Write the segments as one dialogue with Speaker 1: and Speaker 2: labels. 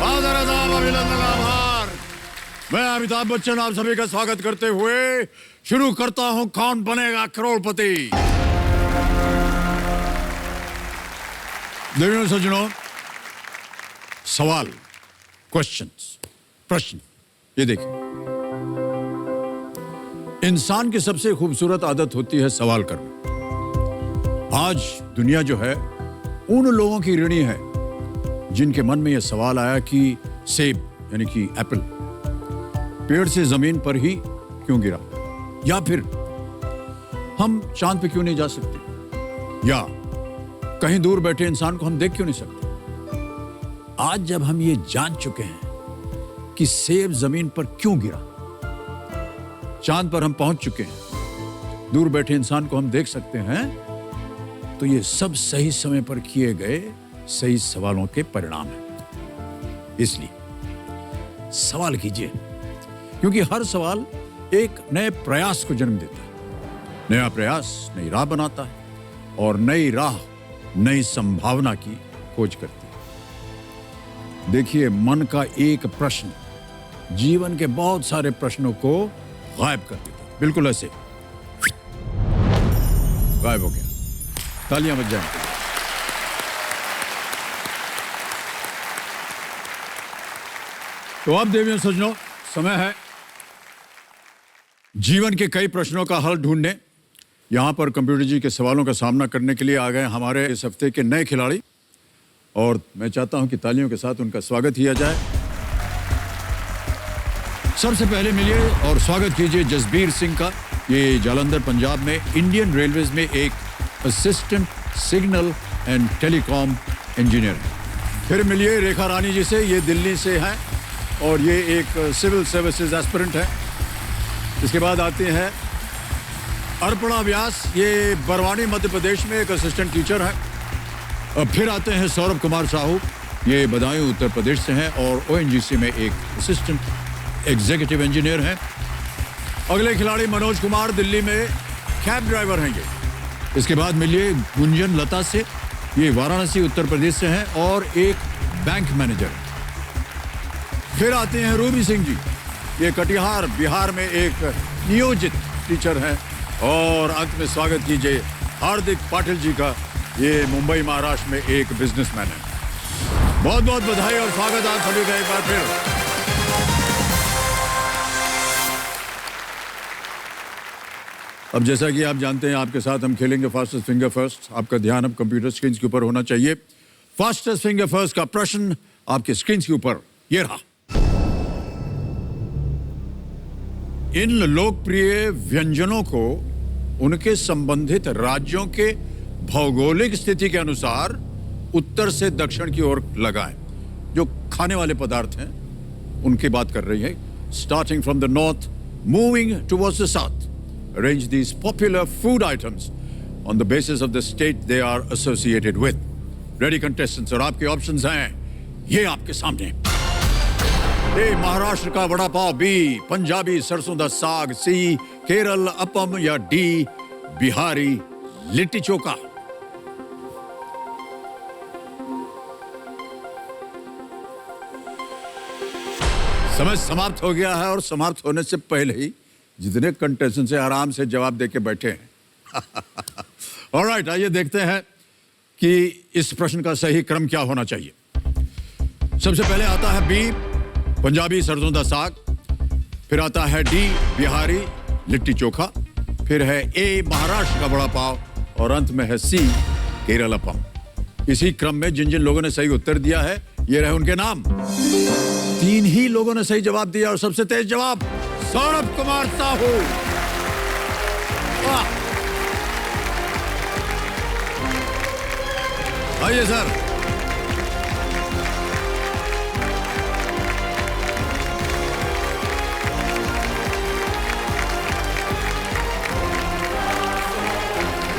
Speaker 1: आदर आदाब अभिनंदन आभार। मैं अमिताभ बच्चन आप सभी का स्वागत करते हुए शुरू करता हूं कौन बनेगा करोड़पति। देवियों सज्जनों, सवाल, क्वेश्चंस, प्रश्न, ये देखिए, इंसान की सबसे खूबसूरत आदत होती है सवाल करना। आज दुनिया जो है उन लोगों की ऋणी है जिनके मन में यह सवाल आया कि सेब यानी कि एप्पल पेड़ से जमीन पर ही क्यों गिरा, या फिर हम चांद पे क्यों नहीं जा सकते, या कहीं दूर बैठे इंसान को हम देख क्यों नहीं सकते। आज जब हम ये जान चुके हैं कि सेब जमीन पर क्यों गिरा, चांद पर हम पहुंच चुके हैं, दूर बैठे इंसान को हम देख सकते हैं, तो ये सब सही समय पर किए गए सही सवालों के परिणाम हैं। इसलिए सवाल कीजिए, क्योंकि हर सवाल एक नए प्रयास को जन्म देता है। नया प्रयास नई राह बनाता है और नई राह नई संभावना की खोज करती है। देखिए, मन का एक प्रश्न जीवन के बहुत सारे प्रश्नों को गायब कर देता है। बिल्कुल ऐसे गायब हो गया। तालियां बज जाएं। तो अब देवियों सज्जनों, समय है जीवन के कई प्रश्नों का हल ढूंढने। यहां पर कंप्यूटर जी के सवालों का सामना करने के लिए आ गए हमारे इस हफ्ते के नए खिलाड़ी, और मैं चाहता हूं कि तालियों के साथ उनका स्वागत किया जाए। सबसे पहले मिलिए और स्वागत कीजिए जसबीर सिंह का। ये जालंधर पंजाब में इंडियन रेलवेज में एक assistant signal and telecom engineer है। फिर मिलिए रेखा रानी जी से, ये दिल्ली से हैं और ये एक सिविल सर्विसेज एस्पिरेंट है। इसके बाद आते हैं अर्पणा व्यास, ये बरवानी मध्य प्रदेश में एक असिस्टेंट टीचर है। फिर आते हैं सौरभ कुमार साहू, ये बदायूं उत्तर प्रदेश से हैं और ओएनजीसी में एक असिस्टेंट एग्जीक्यूटिव इंजीनियर हैं। अगले खिलाड़ी मनोज कुमार, दिल्ली में कैब ड्राइवर हैं ये। इसके बाद मिलिए गुंजन लता से, ये वाराणसी उत्तर प्रदेश से हैं और एक बैंक मैनेजर है। फिर आते हैं रूबी सिंह जी, ये कटिहार बिहार में एक नियोजित टीचर हैं। और अंत में स्वागत कीजिए हार्दिक पाटिल जी का, ये मुंबई महाराष्ट्र में एक बिजनेसमैन है। बहुत बहुत बधाई और स्वागत आप सभी का एक बार फिर। अब जैसा कि आप जानते हैं, आपके साथ हम खेलेंगे फास्टेस्ट फिंगर फर्स्ट। आपका ध्यान अब कंप्यूटर स्क्रीन के ऊपर होना चाहिए। फास्टेस्ट फिंगर फर्स्ट का प्रश्न आपके स्क्रीन के ऊपर ये रहा। इन लोकप्रिय व्यंजनों को उनके संबंधित राज्यों के भौगोलिक स्थिति के अनुसार उत्तर से दक्षिण की ओर लगाएं। जो खाने वाले पदार्थ हैं उनकी बात कर रही है। Starting from the north, moving towards the south, arrange these popular food items on the basis of the state they are associated with. Ready contestants, और आपके ऑप्शंस हैं ये आपके सामने। ए महाराष्ट्र का वड़ा पाव, बी पंजाबी सरसों दा साग, सी केरल अपम, या डी बिहारी लिट्टी चोखा। समय समाप्त हो गया है और समाप्त होने से पहले ही जितने कंटेस्टेंट से आराम से जवाब देके बैठे हैं। ऑलराइट, आइए देखते हैं कि इस प्रश्न का सही क्रम क्या होना चाहिए। सबसे पहले आता है बी पंजाबी सरसों दा साग, फिर आता है डी बिहारी लिट्टी चोखा, फिर है ए महाराष्ट्र का वड़ा पाव, और अंत में है सी केरल अपम। इसी क्रम में जिन जिन लोगों ने सही उत्तर दिया है ये रहे उनके नाम। 3 ही लोगों ने सही जवाब दिया और सबसे तेज जवाब सौरभ कुमार साहू। आइए सर।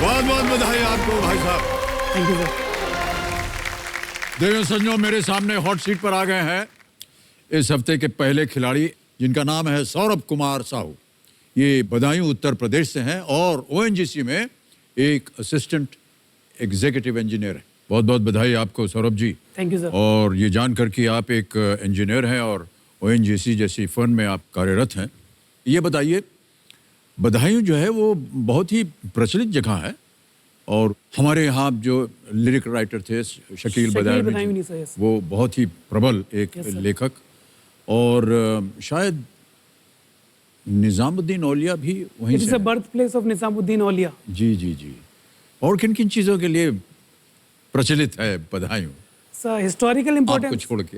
Speaker 1: बहुत बहुत बधाई आपको भाई साहब।
Speaker 2: Thank you sir.
Speaker 1: देवियों सज्जनों, मेरे सामने हॉट सीट पर आ गए हैं इस हफ्ते के पहले खिलाड़ी, जिनका नाम है सौरभ कुमार साहू। ये बदायूं उत्तर प्रदेश से हैं और ओएनजीसी में एक असिस्टेंट एग्जीक्यूटिव इंजीनियर है। बहुत बहुत बधाई आपको Saurabh ji.
Speaker 2: Thank you sir.
Speaker 1: और ये जानकर कि आप एक इंजीनियर हैं और ओएनजीसी जैसी फर्म में आप कार्यरत हैं, ये बताइए, बधाई जो है वो बहुत ही प्रचलित जगह है और हमारे यहाँ जो लिरिक राइटर थे शकील बदायूनी
Speaker 2: सर, yes.
Speaker 1: वो बहुत ही प्रबल एक
Speaker 2: Yes, sir.
Speaker 1: लेखक, और शायद निजामुद्दीन औलिया भी वहीं
Speaker 2: it is
Speaker 1: say
Speaker 2: the birth place of Nizamuddin Auliya.
Speaker 1: जी जी जी। और किन किन चीज़ों के लिए प्रचलित है बदायूं?
Speaker 2: सर हिस्टोरिकल
Speaker 1: आपको
Speaker 2: इम्पोर्टेंस,
Speaker 1: छोड़ के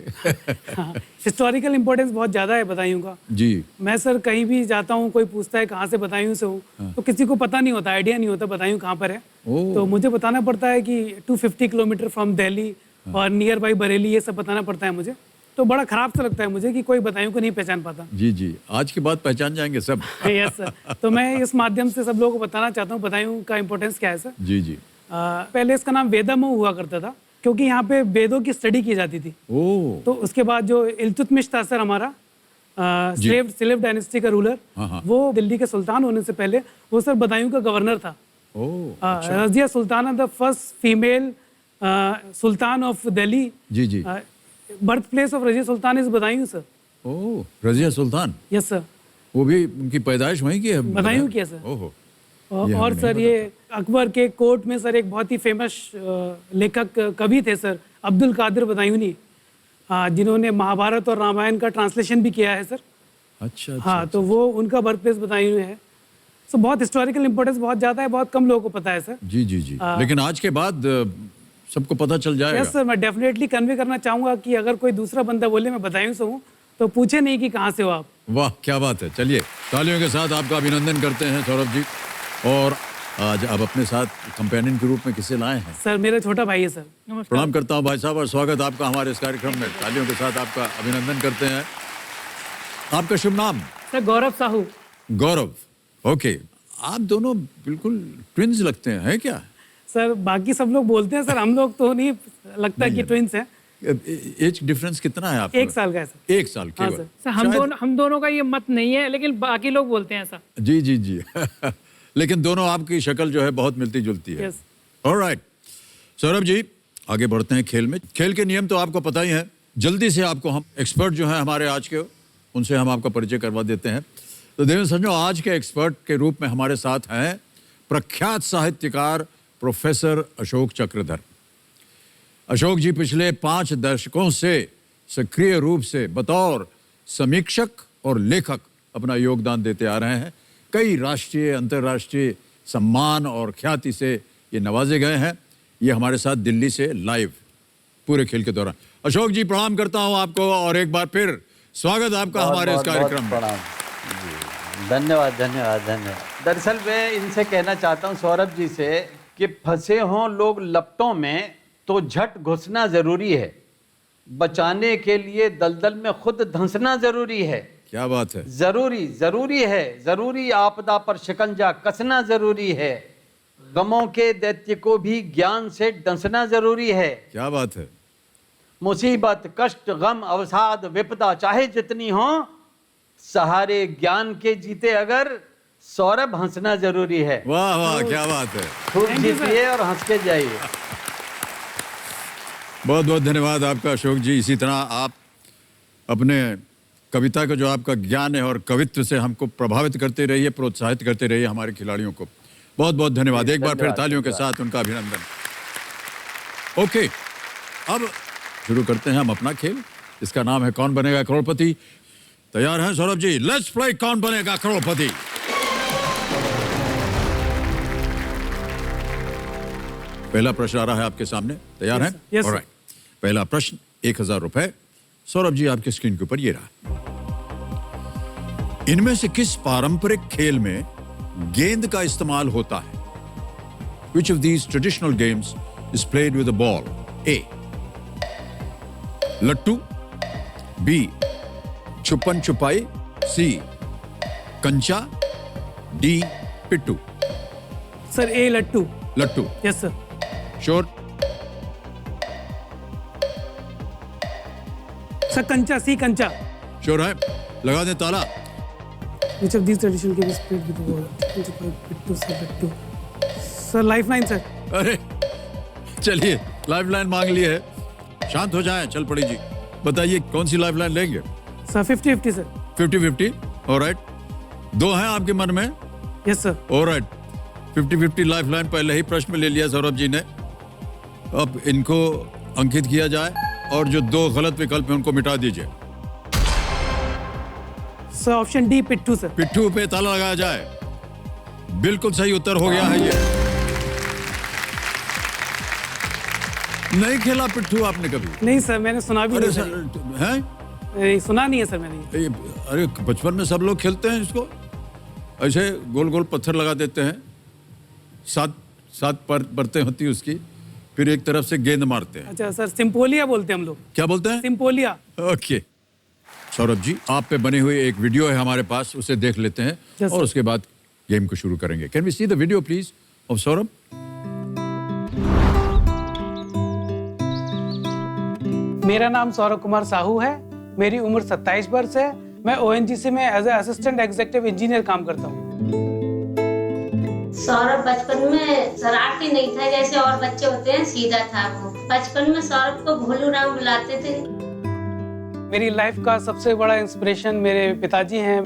Speaker 2: हिस्टोरिकल इम्पोर्टेंस बहुत ज़्यादा है बदायूं का।
Speaker 1: जी।
Speaker 2: मैं सर कहीं भी जाता हूँ, कोई पूछता है कहाँ से बदायूं से हूँ, तो किसी को पता नहीं होता, आइडिया नहीं होता बदायूं कहाँ पर है। तो मुझे बताना पड़ता है कि 250 किलोमीटर फ्रॉम दिल्ली और नियर बाई बरेली, ये सब बताना पड़ता है मुझे। तो बड़ा खराब सा लगता है मुझे कि कोई बदायूं को नहीं पहचान पाता।
Speaker 1: जी जी, आज के बाद पहचान जाएंगे सब।
Speaker 2: Yes sir. तो मैं इस माध्यम से सब लोगों को बताना चाहता हूँ बदायूं का इम्पोर्टेंस क्या है सर।
Speaker 1: जी जी।
Speaker 2: पहले इसका नाम वेदामऊ हुआ करता था क्योंकि यहाँ पे वेदों की स्टडी की जाती थी।
Speaker 1: ओह।
Speaker 2: तो उसके बाद जो इल्तुतमिश था सर, हमारा स्लेव डायनेस्टी का रूलर, वो दिल्ली के सुल्तान होने से पहले वो सर बदायूं का गवर्नर था। Razia Sultana, the first female sultan of Delhi.
Speaker 1: जी जी।
Speaker 2: Birth place of Razia Sultan is Badaun sir.
Speaker 1: Oh, Razia Sultan.
Speaker 2: Yes sir.
Speaker 1: वो भी उनकी पैदाइश वहीं की है?
Speaker 2: बदायूं की है सर।
Speaker 1: ओहो।
Speaker 2: और सर ये अकबर के कोर्ट में सर एक बहुत ही फेमस लेखक कवि थे सर, अब्दुल कादिर बदायूनी, जिन्होंने महाभारत और रामायण का ट्रांसलेशन भी किया है सर।
Speaker 1: अच्छा।
Speaker 2: हाँ, तो वो उनका बर्थ प्लेस बदायूं है। सो बहुत हिस्टोरिकल इम्पोर्टेंस बहुत ज़्यादा है, बहुत कम लोगों को पता है सर।
Speaker 1: जी जी जी। लेकिन आज के बाद सबको पता चल जाएगा।
Speaker 2: यस सर, मैं डेफिनेटली कन्वे करना चाहूँगा कि अगर कोई दूसरा बंदा बोले मैं बदायूं से हूँ तो पूछे नहीं कि कहाँ से हो आप।
Speaker 1: वाह, क्या बात है। चलिए तालियों के साथ आपका अभिनंदन करते हैं सौरभ जी। और आज आप अपने साथ कंपेनियन के रूप में किसे लाए हैं?
Speaker 2: सर मेरा छोटा भाई है सर।
Speaker 1: प्रणाम करता हूं भाई साहब और स्वागत आपका हमारे इस कार्यक्रम में। तालियों के साथ आपका अभिनंदन करते हैं। आपका शुभ नाम?
Speaker 2: सर गौरव साहू।
Speaker 1: गौरव, ओके। आप दोनों बिल्कुल ट्विंस लगते हैं क्या?
Speaker 2: सर बाकी सब लोग बोलते हैं सर, हम लोग तो नहीं लगता कि ट्विंस हैं।
Speaker 1: एज डिफरेंस कितना है आपका?
Speaker 2: 1 साल का है सर।
Speaker 1: 1 साल केवल?
Speaker 3: सर हम दोनों का ये मत नहीं है, लेकिन बाकी लोग बोलते हैं ऐसा।
Speaker 1: जी जी जी लेकिन दोनों आपकी शक्ल जो है बहुत मिलती जुलती है। ऑलराइट सौरभ जी, आगे बढ़ते हैं खेल में। खेल के नियम तो आपको पता ही है। जल्दी से आपको हम एक्सपर्ट जो है हमारे आज के, उनसे हम आपका परिचय करवा देते हैं। तो देवेंद्र समझो, आज के एक्सपर्ट के रूप में हमारे साथ हैं प्रख्यात साहित्यकार प्रोफेसर अशोक चक्रधर। अशोक जी पिछले 5 दशकों से सक्रिय रूप से बतौर समीक्षक और लेखक अपना योगदान देते आ रहे हैं। कई राष्ट्रीय अंतर्राष्ट्रीय सम्मान और ख्याति से ये नवाजे गए हैं। ये हमारे साथ दिल्ली से लाइव पूरे खेल के दौरान। अशोक जी प्रणाम करता हूं आपको और एक बार फिर स्वागत आपका हमारे इस कार्यक्रम में।
Speaker 4: धन्यवाद धन्यवाद धन्यवाद। दरअसल मैं इनसे कहना चाहता हूं सौरभ जी से कि फंसे हों लोग लपटों में तो झट घुसना जरूरी है, बचाने के लिए दलदल में खुद धंसना जरूरी है।
Speaker 1: क्या बात है।
Speaker 4: जरूरी है, जरूरी आपदा पर शिकंजा कसना जरूरी है, गमों के दैत्य को भी ज्ञान से डंसना जरूरी है।
Speaker 1: क्या बात है।
Speaker 4: मुसीबत कष्ट गम अवसाद विपदा चाहे जितनी हो, सहारे ज्ञान के जीते अगर सौरभ हंसना जरूरी है।
Speaker 1: वाह वाह, क्या बात है।
Speaker 4: खूब जीतिए और हंस के जाइए।
Speaker 1: बहुत बहुत धन्यवाद आपका अशोक जी। इसी तरह आप अपने कविता का जो आपका ज्ञान है और कवित्व से हमको प्रभावित करते रहिए, प्रोत्साहित करते रहिए हमारे खिलाड़ियों को। बहुत बहुत धन्यवाद। एक बार फिर तालियों के साथ उनका अभिनंदन। ओके, अब शुरू करते हैं हम अपना खेल। इसका नाम है कौन बनेगा करोड़पति। तैयार हैं सौरभ जी? लेट्स प्ले कौन बनेगा करोड़पति। पहला प्रश्न आ रहा है आपके सामने। तैयार हैं?
Speaker 2: Yes,
Speaker 1: alright. पहला प्रश्न 1000 रुपए। सौरभ जी आपके स्क्रीन के ऊपर ये रहा। इनमें से किस पारंपरिक खेल में गेंद का इस्तेमाल होता है? Which of these traditional games is played with a ball? A. लट्टू, B. छुपन छुपाई, C. कंचा, D. पिट्टू।
Speaker 2: सर ए लट्टू।
Speaker 1: लट्टू।
Speaker 2: Yes sir.
Speaker 1: श्योर?
Speaker 2: सर कंचा, सी कंचा।
Speaker 1: श्योर है? लगा दें ताला।
Speaker 2: Which of these traditional games played with the ball? पिट्टू सर लट्टू। Sir lifeline sir.
Speaker 1: अरे चलिए, लाइफलाइन मांग ली है। शांत हो जाएं, चल पड़ी जी। बताइए कौन सी लाइफलाइन लेंगे?
Speaker 2: Sir 50-50 sir.
Speaker 1: 50-50, ऑलराइट। दो हैं आपके मन में?
Speaker 2: Yes sir.
Speaker 1: ऑलराइट, 50-50 लाइफलाइन पहले ही प्रश्न में ले लिया सौरभ जी ने। अब इनको अंकित किया जाए और जो दो गलत विकल्प हैं उनको मिटा दीजिए।
Speaker 2: सर ऑप्शन डी पिट्ठू सर।
Speaker 1: पिट्ठू पे ताला लगाया जाए। बिल्कुल सही उत्तर हो गया है ये। नहीं खेला पिट्ठू आपने कभी?
Speaker 2: नहीं सर, मैंने सुना भी
Speaker 1: अरे
Speaker 2: नहीं
Speaker 1: सर,
Speaker 2: सर।
Speaker 1: हैं?
Speaker 2: नहीं, सुना नहीं है सर मैंने।
Speaker 1: अरे बचपन में सब लोग खेलते हैं इसको। ऐसे गोल गोल पत्थर लगा देते हैं, सात परतें होती है उसकी, फिर एक तरफ से गेंद मारते हैं।
Speaker 2: अच्छा सर, सिम्पोलिया बोलते हैं हम लोग।
Speaker 1: क्या बोलते हैं?
Speaker 2: सिम्पोलिया।
Speaker 1: ओके सौरभ जी, आप पे बनी हुई एक वीडियो है हमारे पास, उसे देख लेते हैं
Speaker 2: Yes,
Speaker 1: और
Speaker 2: sir.
Speaker 1: उसके बाद गेम को शुरू करेंगे। Can we see the video please of Saurabh?
Speaker 2: मेरा नाम सौरभ कुमार साहू है। मेरी उम्र 27 वर्ष है। मैं ONGC में as a assistant executive engineer काम करता हूँ।
Speaker 5: सौरभ बचपन में शरारती नहीं था जैसे और बच्चे होते हैं, सीधा था वो। बचपन में सौरभ को भोलू राम बुलाते थे।
Speaker 2: मेरी लाइफ का सबसे बड़ा इंस्पिरेशन मेरे पिताजी हैं,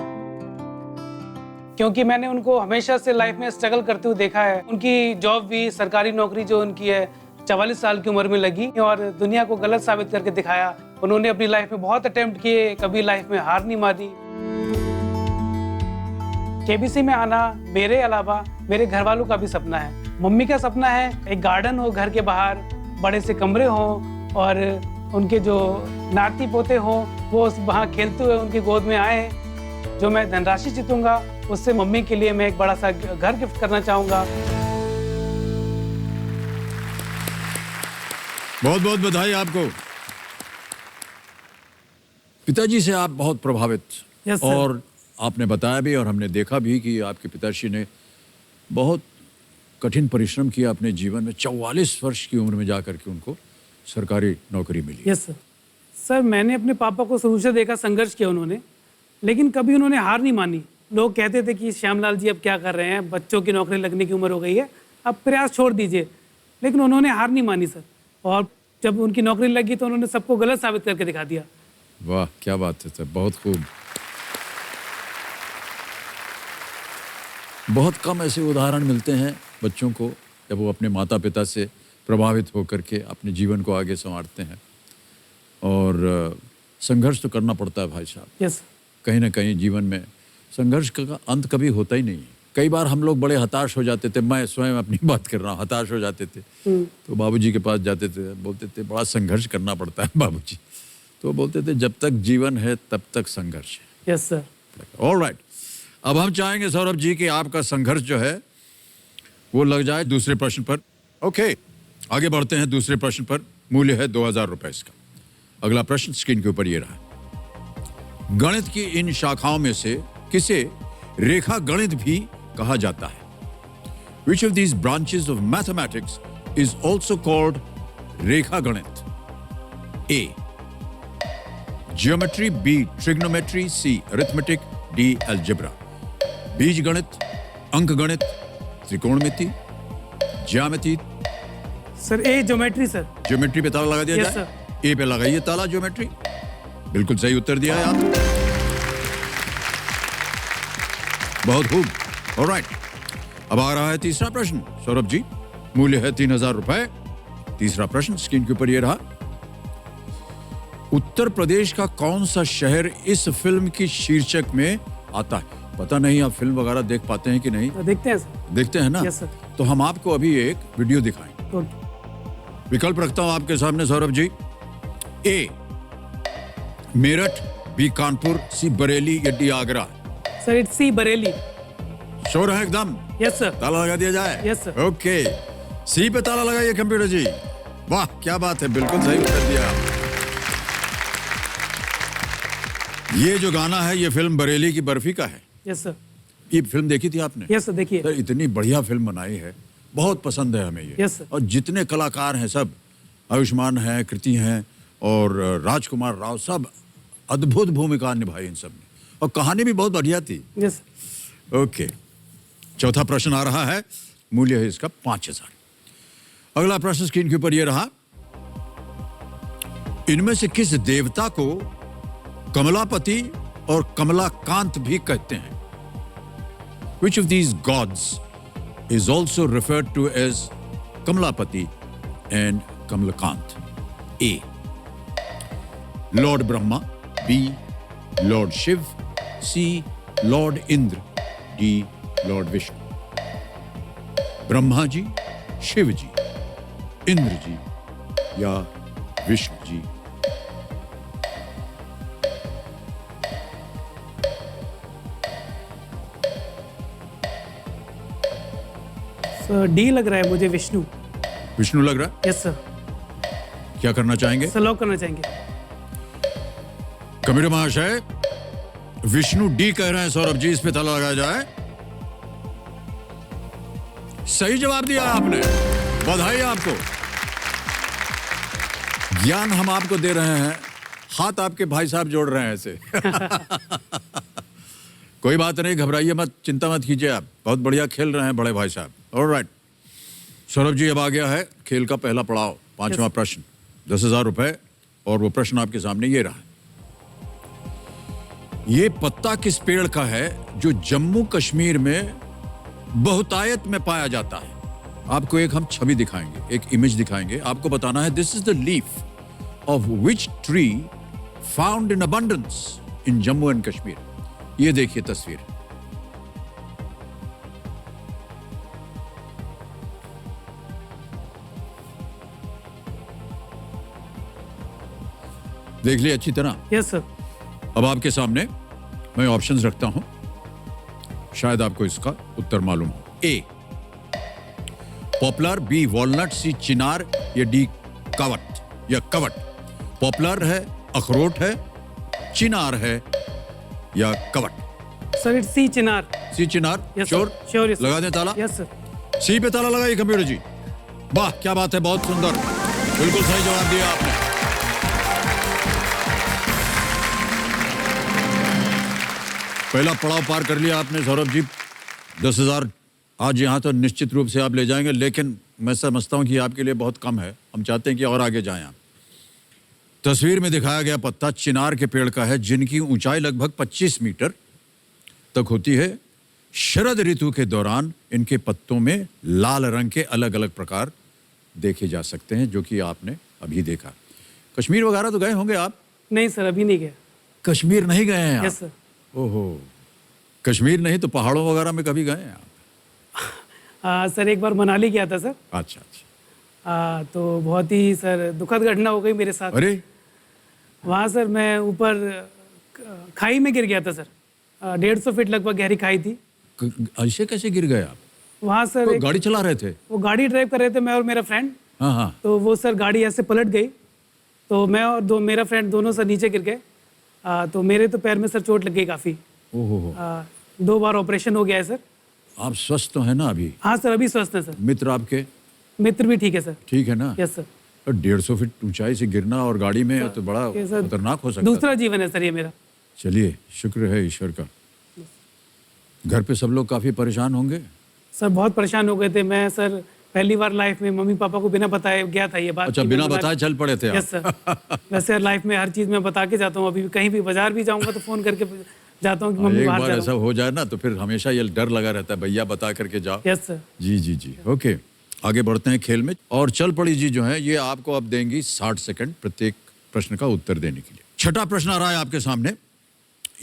Speaker 2: क्योंकि मैंने उनको हमेशा से लाइफ में स्ट्रगल करते हुए देखा है। उनकी जॉब भी, सरकारी नौकरी जो उनकी है, 44 साल की उम्र में लगी और दुनिया को गलत साबित करके दिखाया। उन्होंने अपनी लाइफ में बहुत अटेम्प्ट किए, कभी लाइफ में हार नहीं मानी। KBC में आना मेरे अलावा मेरे घर वालों का भी सपना है। मम्मी का सपना है एक गार्डन हो घर के बाहर, बड़े से कमरे हो और उनके जो नाती पोते हो वो वहाँ खेलते हुए उनकी गोद में आए। जो मैं धनराशि जीतूंगा उससे मम्मी के लिए मैं एक बड़ा सा घर गिफ्ट करना चाहूँगा।
Speaker 1: बहुत बहुत बधाई आपको। पिताजी से आप बहुत प्रभावित
Speaker 2: Yes, sir.
Speaker 1: और आपने बताया भी और हमने देखा भी कि आपके पिताश्री ने बहुत कठिन परिश्रम किया अपने जीवन में। 44 वर्ष की उम्र में जाकर के उनको सरकारी नौकरी मिली।
Speaker 2: Yes sir. सर मैंने अपने पापा को शुरू से देखा, संघर्ष किया उन्होंने, लेकिन कभी उन्होंने हार नहीं मानी। लोग कहते थे कि श्यामलाल जी अब क्या कर रहे हैं, बच्चों की नौकरी लगने की उम्र हो गई है, अब प्रयास छोड़ दीजिए। लेकिन उन्होंने हार नहीं मानी सर, और जब उनकी नौकरी लगी तो उन्होंने सबको गलत साबित करके दिखा दिया।
Speaker 1: वाह क्या बात है सर, बहुत खूब। बहुत कम ऐसे उदाहरण मिलते हैं बच्चों को जब वो अपने माता पिता से प्रभावित होकर के अपने जीवन को आगे संवारते हैं। और संघर्ष तो करना पड़ता है भाई साहब।
Speaker 2: यस।
Speaker 1: कहीं ना कहीं जीवन में संघर्ष का अंत कभी होता ही नहीं है। कई बार हम लोग बड़े हताश हो जाते थे, मैं स्वयं अपनी बात कर रहा हूँ, हताश हो जाते थे तो बाबूजी के पास जाते थे, बोलते थे बड़ा संघर्ष करना पड़ता है बाबूजी। तो बोलते थे जब तक जीवन है तब तक संघर्ष है।
Speaker 2: Yes sir.
Speaker 1: ऑलराइट, अब हम चाहेंगे सौरभ जी कि आपका संघर्ष जो है वो लग जाए दूसरे प्रश्न पर। ओके, आगे बढ़ते हैं दूसरे प्रश्न पर। मूल्य है 2000 रुपए इसका। अगला प्रश्न स्क्रीन के ऊपर ये रहा। गणित की इन शाखाओं में से किसे रेखा गणित भी कहा जाता है? Which of these branches of mathematics is also called रेखा गणित? A. Geometry, B. Trigonometry, C. Arithmetic, D. Algebra. बीज गणित, अंक गणित, त्रिकोणमिति, ज्यामिति।
Speaker 2: सर ए ज्योमेट्री सर।
Speaker 1: ज्योमेट्री पे ताला लगा दिया
Speaker 2: Yes,
Speaker 1: जाए। ए पे लगाइए ताला, ज्योमेट्री। बिल्कुल सही उत्तर दिया है आपने, बहुत खूब। ऑलराइट, अब आ रहा है तीसरा प्रश्न सौरभ जी। मूल्य है 3000 रुपए। तीसरा प्रश्न स्क्रीन के ऊपर ये रहा। उत्तर प्रदेश का कौन सा शहर इस फिल्म की शीर्षक में आता है? पता नहीं आप फिल्म वगैरह देख पाते हैं कि नहीं?
Speaker 2: तो देखते हैं सर।
Speaker 1: देखते हैं ना?
Speaker 2: Yes, sir.
Speaker 1: तो हम आपको अभी एक वीडियो दिखाएंगे।
Speaker 2: ओके।
Speaker 1: विकल्प रखता हूं आपके सामने Saurabh ji. A Meerut, B Kanpur, C Bareilly या D Agra.
Speaker 2: Sir it's C Bareilly.
Speaker 1: Sure है एकदम?
Speaker 2: Yes sir.
Speaker 1: ताला लगा दिया जाए?
Speaker 2: Yes, sir.
Speaker 1: ओके, सी पे ताला लगाइए कंप्यूटर जी। वाह क्या बात है, बिल्कुल सही उत्तर दिया। ये जो गाना है ये फिल्म बरेली की बर्फी का है।
Speaker 2: Yes sir.
Speaker 1: ये फिल्म देखी थी आपने?
Speaker 2: यस सर, देखिए।
Speaker 1: सर इतनी बढ़िया फिल्म बनाई है, बहुत पसंद है हमें ये।
Speaker 2: Yes, sir.
Speaker 1: और जितने कलाकार हैं सब, आयुष्मान हैं, कृति हैं और राजकुमार राव, सब अद्भुत भूमिका निभाई इन सब ने, और कहानी भी बहुत बढ़िया थी।
Speaker 2: यस।
Speaker 1: ओके, चौथा प्रश्न आ रहा है। मूल्य है इसका 5000। अगला प्रश्न स्क्रीन के ऊपर ये रहा। इनमें से किस देवता को कमलापति और कमलाकांत भी कहते हैं? Which of these gods is also referred to as Kamalapati and Kamalakant? A. Lord Brahma. B. Lord Shiv. C. Lord Indra. D. Lord Vishnu. Brahma ji, Shiv जी, इंद्र जी या विष्णु जी?
Speaker 2: सर डी लग रहा है मुझे, विष्णु।
Speaker 1: विष्णु लग रहा है?
Speaker 2: Yes sir.
Speaker 1: क्या करना चाहेंगे?
Speaker 2: सर लॉक करना चाहेंगे।
Speaker 1: कबीर महाशय, विष्णु डी कह रहे हैं सौरभ जी, इस पे ताला लगाया जाए। सही जवाब दिया आपने, बधाई आपको। ज्ञान हम आपको दे रहे हैं, हाथ आपके भाई साहब जोड़ रहे हैं ऐसे। कोई बात नहीं, घबराइए मत, चिंता मत कीजिए, आप बहुत बढ़िया खेल रहे हैं बड़े भाई साहब। ऑलराइट सौरभ जी, अब आ गया है खेल का पहला पड़ाव, 5वां प्रश्न, 10,000 रुपए, और वो प्रश्न आपके सामने ये रहा। ये पत्ता किस पेड़ का है जो जम्मू कश्मीर में बहुतायत में पाया जाता है? आपको एक हम छवि दिखाएंगे, एक इमेज दिखाएंगे, आपको बताना है this is the leaf of which tree found in abundance in Jammu and Kashmir. ये देखिए तस्वीर, देख लिया अच्छी तरह?
Speaker 2: Yes sir.
Speaker 1: अब आपके सामने मैं ऑप्शंस रखता हूं, शायद आपको इसका उत्तर मालूम हो। ए पॉपुलर, बी वॉलनट, सी चिनार या डी कवट या कवट। पॉपुलर है, अखरोट है, चिनार है या कवट?
Speaker 2: सर इट्स सी, चिनार।
Speaker 1: सी चिनार?
Speaker 2: Yes
Speaker 1: sure?
Speaker 2: श्योर।
Speaker 1: लगा दें ताला?
Speaker 2: Yes sir.
Speaker 1: सी पे ताला लगाइए कंप्यूटर जी। वाह क्या बात है, बहुत सुंदर, बिल्कुल सही जवाब दिया आपने। पहला पड़ाव पार कर लिया आपने सौरभ जी, 10,000 आज यहाँ तो निश्चित रूप से आप ले जाएंगे, लेकिन मैं समझता हूँ कि आपके लिए बहुत कम है, हम चाहते हैं कि और आगे जाएं आप। तस्वीर में दिखाया गया पत्ता चिनार के पेड़ का है, जिनकी ऊंचाई लगभग 25 मीटर तक होती है। शरद ऋतु के दौरान इनके पत्तों में लाल रंग के अलग अलग प्रकार देखे जा सकते हैं, जो कि आपने अभी देखा। कश्मीर वगैरह तो गए होंगे आप?
Speaker 2: नहीं सर, अभी नहीं गया।
Speaker 1: कश्मीर नहीं गए हैं आप?
Speaker 2: Yes sir.
Speaker 1: ओहो, कश्मीर नहीं तो पहाड़ों वगैरह में कभी गए हैं आप?
Speaker 2: सर एक बार मनाली गया था सर।
Speaker 1: अच्छा अच्छा।
Speaker 2: तो बहुत ही सर दुखद घटना हो गई मेरे साथ।
Speaker 1: अरे
Speaker 2: वहाँ सर मैं ऊपर खाई में गिर गया था सर, 150 फीट लगभग गहरी खाई थी।
Speaker 1: ऐसे कैसे गिर गए आप?
Speaker 2: वहाँ सर
Speaker 1: तो गाड़ी चला रहे थे?
Speaker 2: वो गाड़ी ड्राइव कर रहे थे, मैं और मेरा फ्रेंड।
Speaker 1: हाँ हाँ।
Speaker 2: तो वो सर गाड़ी ऐसे पलट गई, तो मैं और मेरा फ्रेंड दोनों सर नीचे गिर गए। तो मेरे तो पैर में सर चोट लग गई काफ़ी।
Speaker 1: ओहो।
Speaker 2: 2 बार ऑपरेशन हो गया है सर।
Speaker 1: आप स्वस्थ तो है ना अभी?
Speaker 2: हाँ सर, अभी स्वस्थ है सर।
Speaker 1: मित्र आपके?
Speaker 2: मित्र भी ठीक है सर।
Speaker 1: ठीक है ना?
Speaker 2: Yes sir.
Speaker 1: 150 फीट ऊंचाई से गिरना और गाड़ी में तो बड़ा
Speaker 2: ये सर
Speaker 1: खतरनाक हो सकता
Speaker 2: दूसरा जीवन है सर ये मेरा।
Speaker 1: चलिए, शुक्र है ईश्वर का। घर पे सब लोग काफी परेशान होंगे?
Speaker 2: सर बहुत परेशान हो गए थे। मैं सर पहली बार लाइफ में मम्मी पापा को बिना बताए गया था ये बात।
Speaker 1: अच्छा, बिना बताए चल पड़े थे आप?
Speaker 2: Yes sir. वैसे लाइफ में हर चीज मैं बता के जाता हूँ, अभी कहीं भी बाजार भी जाऊंगा तो फोन करके जाता हूँ कि मम्मी
Speaker 1: एक
Speaker 2: बाहर
Speaker 1: बार
Speaker 2: जा
Speaker 1: ऐसा हो जाए ना तो फिर हमेशा ये डर लगा रहता है, भैया बता करके जाओ।
Speaker 2: Yes sir.
Speaker 1: जी जी जी, ओके। आगे बढ़ते हैं खेल में, और चल पड़ी जी जो है ये आपको अब देंगी 60 सेकंड प्रत्येक प्रश्न का उत्तर देने के लिए। छठा प्रश्न आ रहा है आपके सामने,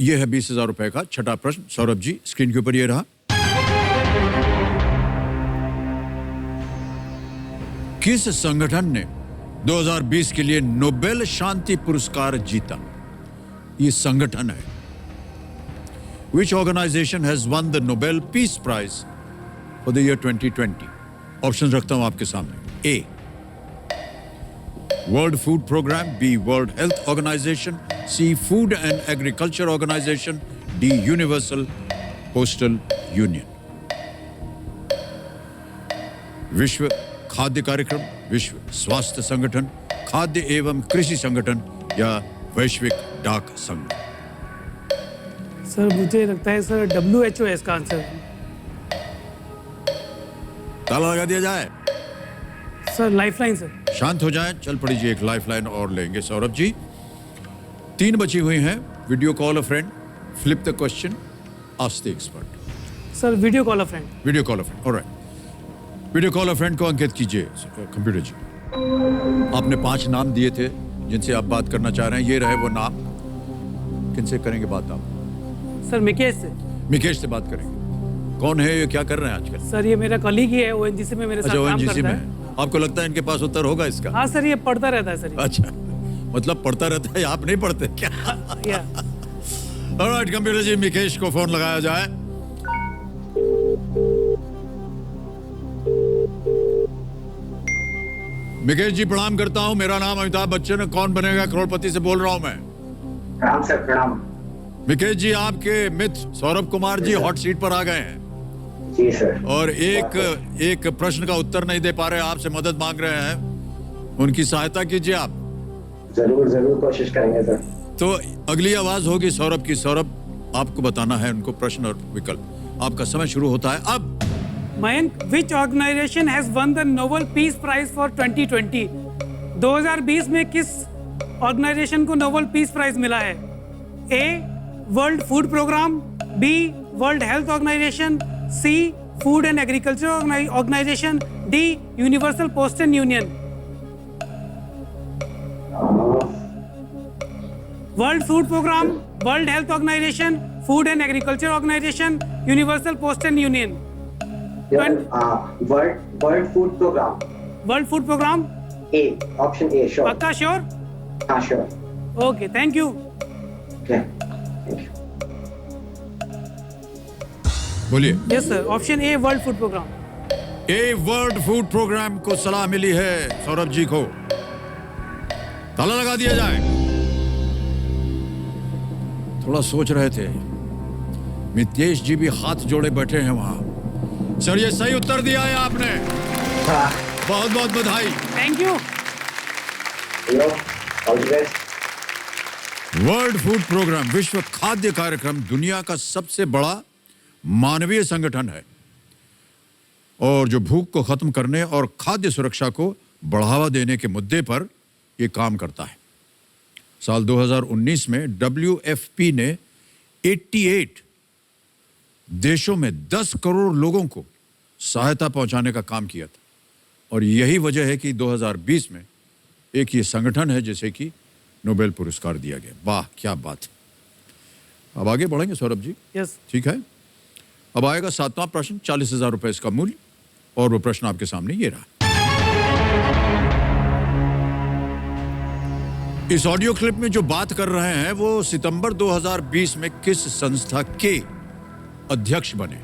Speaker 1: ये है 20,000 रुपए का छठा प्रश्न। सौरभ जी स्क्रीन के ऊपर ये रहा। किस संगठन ने 2020 के लिए नोबेल शांति पुरस्कार जीता? ये संगठन है। Which organization has won the Nobel Peace Prize for the year 2020? Option रखता हूं आपके सामने। A. World Food Program, B. World Health Organization, C. Food and Agriculture Organization, D. Universal Postal Union. विश्व खाद्य कार्यक्रम, विश्व स्वास्थ्य संगठन, खाद्य एवं कृषि संगठन या वैश्विक डाक संघ?
Speaker 2: सर मुझे लगता है सर WHO है इसका आंसर।
Speaker 1: ताला लगा दिया जाए?
Speaker 2: Sir lifeline sir.
Speaker 1: शांत हो जाएं, चल पड़िए, एक लाइफलाइन और लेंगे सौरभ जी। 3 बची हुई हैं। Video call a friend, flip the question, ask the expert.
Speaker 2: Sir video call a friend.
Speaker 1: Video call a friend, alright. Video call a friend को अंकित कीजिए कंप्यूटर जी। आपने 5 नाम दिए थे जिनसे आप बात करना चाह रहे हैं, ये रहे वो नाम। किनसे करेंगे बात आप?
Speaker 2: सर मिकेश से।
Speaker 1: मिकेश से बात करेंगे। कौन है ये, क्या कर रहे हैं आजकल?
Speaker 2: सर ये मेरा कलीग ही है, ओएनजीसी में मेरे साथ
Speaker 1: अच्छा,
Speaker 2: काम
Speaker 1: ओएनजीसी
Speaker 2: करता
Speaker 1: में
Speaker 2: है।
Speaker 1: है। आपको लगता है इनके पास उत्तर होगा इसका?
Speaker 2: हाँ सर, ये पढ़ता रहता है सर ये।
Speaker 1: अच्छा, मतलब पढ़ता रहता है, आप नहीं पढ़ते क्या?
Speaker 2: या
Speaker 1: ऑलराइट कंप्यूटर जी, मिकेश को फोन लगाया जाए। मिकेश जी प्रणाम करता हूं, मेरा नाम अमिताभ बच्चन है, कौन बनेगा करोड़पति से बोल रहा हूं मैं।
Speaker 6: प्रणाम सर, प्रणाम।
Speaker 1: मिकेश जी, आपके मित्र सौरभ कुमार जी हॉट सीट पर आ गए हैं
Speaker 6: जी सर।
Speaker 1: और एक प्रश्न का उत्तर नहीं दे पा रहे, आपसे मदद मांग रहे हैं, उनकी सहायता कीजिए आप।
Speaker 6: जरूर जरूर कोशिश करेंगे सर।
Speaker 1: तो अगली आवाज होगी सौरभ की। सौरभ, आपको बताना है उनको प्रश्न और विकल्प। आपका समय शुरू होता है अब।
Speaker 2: Mayank, which organisation has won the Nobel Peace Prize for 2020? 2020 में किस ऑर्गेनाइजेशन को नोबेल पीस प्राइज मिला है? A World food Programme, B World Health Organisation, C Food and Agriculture Organisation, D Universal Postal Union. World food Programme, World Health Organisation, Food and Agriculture Organisation, Universal Postal Union.
Speaker 6: World food Programme.
Speaker 2: World food Programme,
Speaker 6: A, option A. Sure?
Speaker 2: पक्का sure?
Speaker 6: हाँ sure.
Speaker 2: Okay, thank you.
Speaker 6: Thank you.
Speaker 1: बोलिए।
Speaker 2: Yes sir, option A World food Programme.
Speaker 1: A World food Programme को सलाह मिली है सौरभ जी को। ताला लगा दिया जाए। थोड़ा सोच रहे थे, मितेश जी भी हाथ जोड़े बैठे हैं वहां। सर ये सही उत्तर दिया है आपने, बहुत बहुत बधाई।
Speaker 2: Thank you.
Speaker 6: All the best.
Speaker 1: World food programme विश्व खाद्य कार्यक्रम दुनिया का सबसे बड़ा मानवीय संगठन है और जो भूख को खत्म करने और खाद्य सुरक्षा को बढ़ावा देने के मुद्दे पर यह काम करता है। साल 2019 में WFP ने 88 देशों में 10 करोड़ लोगों को सहायता पहुंचाने का काम किया था और यही वजह है कि 2020 में एक ये संगठन है जिसे कि नोबेल पुरस्कार दिया गया। वाह क्या बात है। अब आगे बढ़ेंगे सौरभ जी।
Speaker 2: यस।
Speaker 1: ठीक है, अब आएगा 7वां प्रश्न, 40,000 रुपए इसका मूल्य, और वो प्रश्न आपके सामने ये रहा। इस ऑडियो क्लिप में जो बात कर रहे हैं वो सितंबर 2020 में किस संस्था के अध्यक्ष बने?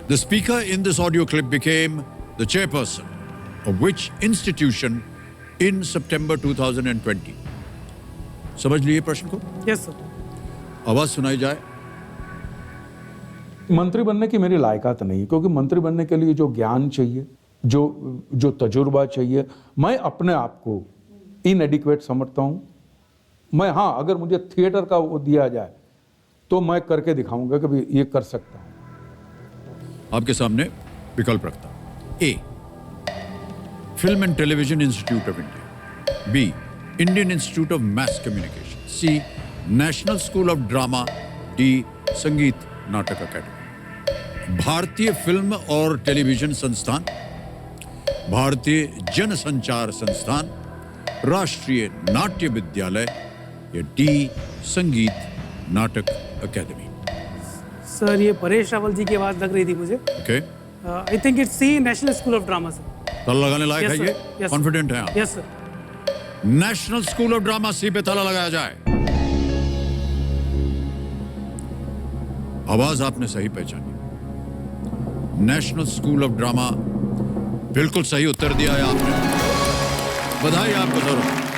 Speaker 1: The speaker in this audio clip became the chairperson of which institution in सितंबर 2020? समझ लिए प्रश्न को?
Speaker 2: Yes sir.
Speaker 1: आवाज सुनाई जाए।
Speaker 7: मंत्री बनने की मेरी लायकात नहीं, क्योंकि मंत्री बनने के लिए जो ज्ञान चाहिए, जो तजुर्बा चाहिए, मैं अपने आप को इनएडिक्वेट समझता हूँ। मैं, हाँ, अगर मुझे थिएटर का वो दिया जाए तो मैं करके दिखाऊंगा कि भी ये कर सकता हूँ।
Speaker 1: आपके सामने विकल्प रखता हूं। A Film and Television Institute of India, B Indian Institute of Mass Communication, C National School of Drama, D Sangeet Natak academy. भारतीय फिल्म और टेलीविजन संस्थान, भारतीय जनसंचार संस्थान, राष्ट्रीय नाट्य विद्यालय या D Sangeet Natak academy.
Speaker 2: Sir ये परेश रावल जी की आवाज लग रही थी मुझे।
Speaker 1: Okay,
Speaker 2: I think it's C National School of Drama sir.
Speaker 1: ताला लगाने लायक
Speaker 2: Yes,
Speaker 1: है
Speaker 2: sir.
Speaker 1: ये?
Speaker 2: Yes,
Speaker 1: कॉन्फिडेंट है आप?
Speaker 2: Yes sir.
Speaker 1: National School of Drama, C पे ताला लगाया जाए। आवाज आपने सही पहचानी। नेशनल स्कूल ऑफ ड्रामा, बिल्कुल सही उत्तर दिया है आपने। बधाई आपको सर।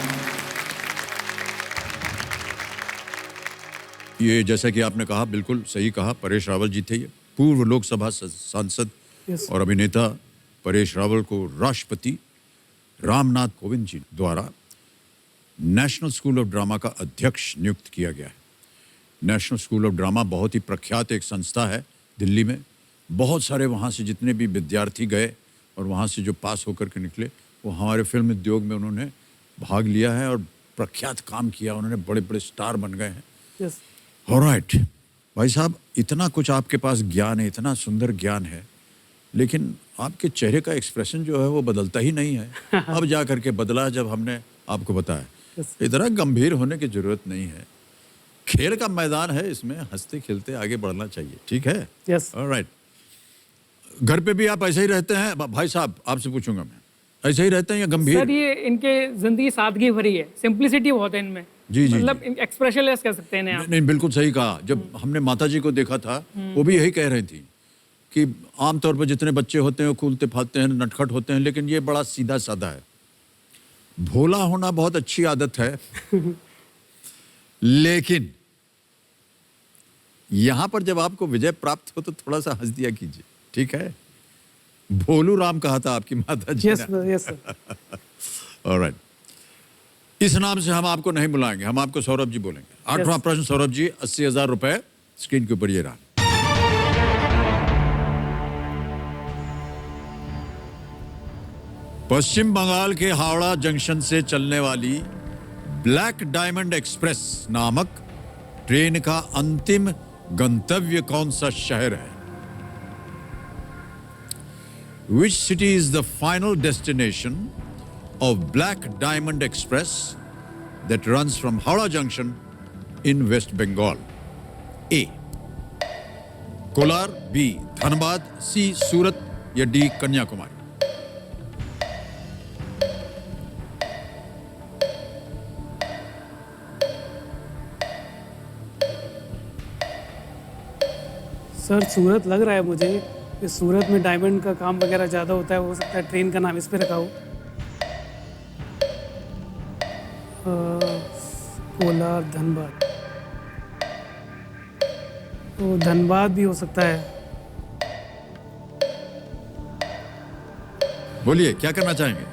Speaker 1: ये जैसा कि आपने कहा, बिल्कुल सही कहा, परेश रावल जी थे ये, पूर्व लोकसभा सांसद
Speaker 2: Yes.
Speaker 1: और अभिनेता परेश रावल को राष्ट्रपति रामनाथ कोविंद जी द्वारा नेशनल स्कूल ऑफ ड्रामा का अध्यक्ष नियुक्त किया गया है। नेशनल स्कूल ऑफ ड्रामा बहुत ही प्रख्यात एक संस्था है दिल्ली में। बहुत सारे वहाँ से जितने भी विद्यार्थी गए और वहाँ से जो पास होकर के निकले वो हमारे फिल्म उद्योग में उन्होंने भाग लिया है और प्रख्यात काम किया, उन्होंने बड़े बड़े स्टार बन गए हैं।
Speaker 2: यस
Speaker 1: ऑलराइट भाई साहब, इतना कुछ आपके पास ज्ञान है, इतना सुंदर ज्ञान है, लेकिन आपके चेहरे का एक्सप्रेशन जो है वो बदलता ही नहीं है। अब जा करके बदला जब हमने आपको बताया। इतना गंभीर होने की जरूरत नहीं है, खेल का मैदान है, इसमें हंसते खेलते आगे बढ़ना चाहिए, ठीक है?
Speaker 2: Yes
Speaker 1: alright. घर पे भी आप ऐसे ही रहते हैं भाई साहब? आपसे पूछूंगा मैं, ऐसे ही रहते हैं या गंभीर?
Speaker 3: सर ये इनके जिंदगी सादगी भरी है, सिंपलिसिटी बहुत है इनमें।
Speaker 1: जी, जी,
Speaker 3: मतलब एक्सप्रेशनलेस कह सकते हैं इन्हें आप।
Speaker 1: नहीं, बिल्कुल सही कहा। जब हमने माताजी को देखा था वो भी यही कह रही थी कि आमतौर पर जितने बच्चे होते हैं वो कूदते फादते हैं, नटखट होते हैं, लेकिन ये बड़ा सीधा साधा है। भोला होना बहुत अच्छी आदत है लेकिन यहां पर जब आपको विजय प्राप्त हो तो थोड़ा सा हंस दिया कीजिए, ठीक है? भोलू राम कहा था आपकी माता जी
Speaker 2: यस
Speaker 1: ने।
Speaker 2: Yes sir.
Speaker 1: ऑलराइट, इस नाम से हम आपको नहीं बुलाएंगे, हम आपको सौरभ जी बोलेंगे। 8वां प्रश्न सौरभ जी, 80,000 रुपए स्क्रीन के ऊपर ये रहा। पश्चिम बंगाल के हावड़ा जंक्शन से चलने वाली ब्लैक डायमंड एक्सप्रेस नामक ट्रेन का अंतिम गंतव्य कौन सा शहर है? Which city is the final destination of Black Diamond Express that runs from Howrah Junction in West Bengal? A. Kolar, B. Dhanbad, C. Surat या D. Kanyakumari?
Speaker 2: सर सूरत लग रहा है मुझे कि सूरत में डायमंड का काम वगैरह ज़्यादा होता है, हो सकता है ट्रेन का नाम इस पे रखा हो। कोलार, धनबाद, तो धनबाद भी हो सकता है।
Speaker 1: बोलिए क्या करना चाहेंगे?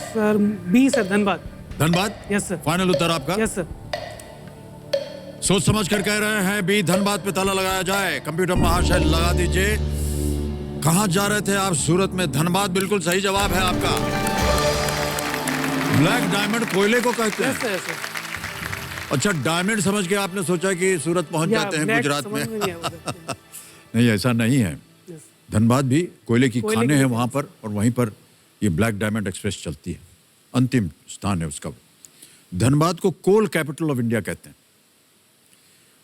Speaker 2: Sir B sir, Dhanbad.
Speaker 1: Dhanbad?
Speaker 2: Yes sir.
Speaker 1: Final उत्तर आपका?
Speaker 2: Yes sir.
Speaker 1: सोच समझ कर कह रहे हैं बी, धनबाद पे ताला लगाया जाए। कंप्यूटर महाशय लगा दीजिए। कहां जा रहे थे आप? सूरत में। धनबाद बिल्कुल सही जवाब है आपका। ब्लैक डायमंड कोयले को कहते
Speaker 2: यस
Speaker 1: हैं।
Speaker 2: Sir, yes sir.
Speaker 1: अच्छा, डायमंड समझ के आपने सोचा कि सूरत पहुंच
Speaker 2: या
Speaker 1: जाते हैं
Speaker 2: ब्लैक
Speaker 1: गुजरात
Speaker 2: समझ
Speaker 1: में।
Speaker 2: नहीं आया मुझे।
Speaker 1: नहीं, ऐसा नहीं है।
Speaker 2: यस।
Speaker 1: धनबाद भी कोयले की
Speaker 2: कोयले
Speaker 1: खाने
Speaker 2: की
Speaker 1: हैं
Speaker 2: खाने।
Speaker 1: वहां पर, और वहीं पर ये ब्लैक डायमंड एक्सप्रेस चलती है। अंतिम स्थान है उसका। धनबाद को कोल कैपिटल ऑफ इंडिया कहते हैं,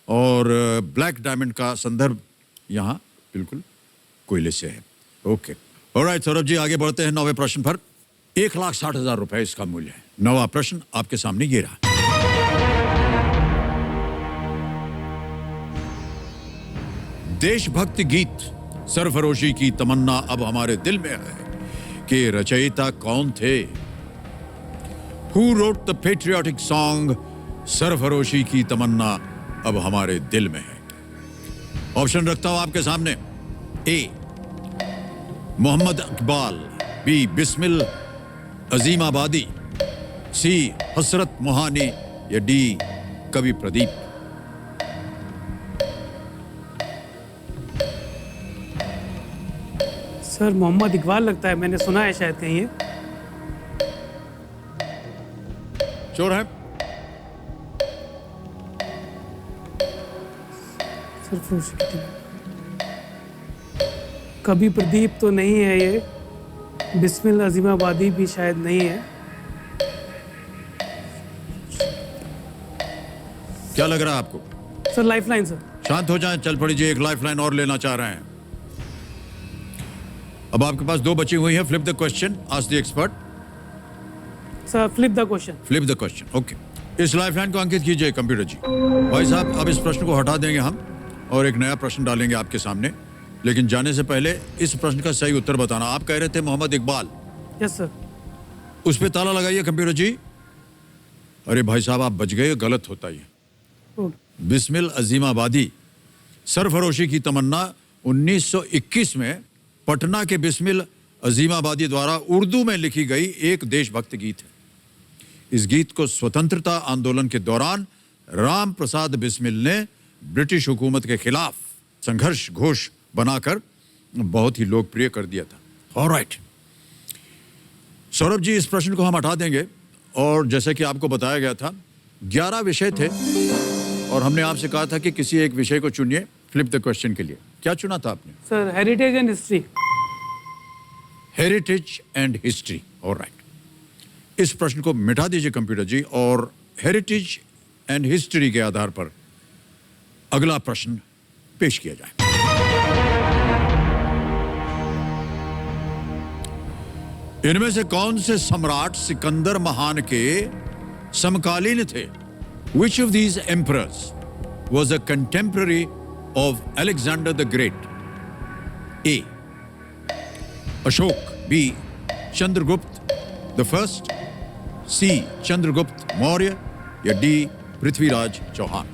Speaker 1: और ब्लैक डायमंड का संदर्भ यहाँ बिल्कुल कोयले से है। ओके, ऑलराइट सौरभ जी, आगे बढ़ते हैं 9वें प्रश्न पर। 1,60,000 रुपए इसका मूल्य है। 9वां प्रश्न आपके सामने ये रहा। देशभक्ति गीत सरफरोशी की तमन्ना अब हमारे दिल में है के रचयिता कौन थे? Who wrote the patriotic song सरफरोशी की तमन्ना अब हमारे दिल में है? ऑप्शन रखता हूं आपके सामने। ए. मोहम्मद इकबाल, बी. बिस्मिल अजीम आबादी, सी. हसरत मोहानी या डी. कवि प्रदीप?
Speaker 2: सर मोहम्मद इकबाल लगता है, मैंने सुना है शायद कहीं ये।
Speaker 1: श्योर है?
Speaker 2: सरफरोशी की टीम। कभी प्रदीप तो नहीं है ये, बिस्मिल अजीमाबादी भी शायद नहीं है।
Speaker 1: क्या लग रहा है आपको?
Speaker 2: Sir lifeline sir.
Speaker 1: शांत हो जाएं, चल पड़िए। एक लाइफलाइन और लेना चाह रहे हैं। अब आपके पास 2 बची हुई हैं। Flip the question, ask the expert.
Speaker 2: Sir flip the question.
Speaker 1: Flip the question, okay. इस लाइफलाइन को अंकित कीजिए कंप्यूटर जी। भाई साहब, अब इस प्रश्न को हटा देंगे हम और एक नया प्रश्न डालेंगे आपके सामने, लेकिन जाने से पहले इस प्रश्न का सही उत्तर बताना। आप कह रहे थे मोहम्मद इकबाल,
Speaker 2: यस सर।
Speaker 1: उस पे ताला लगाइए कंप्यूटर जी। अरे भाई साहब, आप बच गए, गलत होता ही है। बिस्मिल अजीमाबादी सरफरोशी की तमन्ना 1921 में पटना के बिस्मिल अजीमाबादी द्वारा उर्दू में लिखी गई एक देशभक्त गीत है। इस गीत को स्वतंत्रता आंदोलन के दौरान राम प्रसाद बिस्मिल ने ब्रिटिश हुकूमत के खिलाफ संघर्ष घोष बनाकर बहुत ही लोकप्रिय कर दिया था। ऑलराइट, सौरभ जी, इस प्रश्न को हम हटा देंगे और जैसे कि आपको बताया गया था 11 विषय थे और हमने आपसे कहा था कि किसी एक विषय को चुनिए फ्लिप द क्वेश्चन के लिए। क्या चुना था आपने?
Speaker 2: Sir heritage and history.
Speaker 1: Heritage and history, alright. इस प्रश्न को मिटा दीजिए कंप्यूटर जी और हेरिटेज एंड हिस्ट्री के आधार पर अगला प्रश्न पेश किया जाए। इनमें से कौन से सम्राट सिकंदर महान के समकालीन थे? Which of these emperors was a contemporary of Alexander the Great? A. Ashok. B. Chandragupta the First. C. Chandragupta Maurya. या D. पृथ्वीराज चौहान।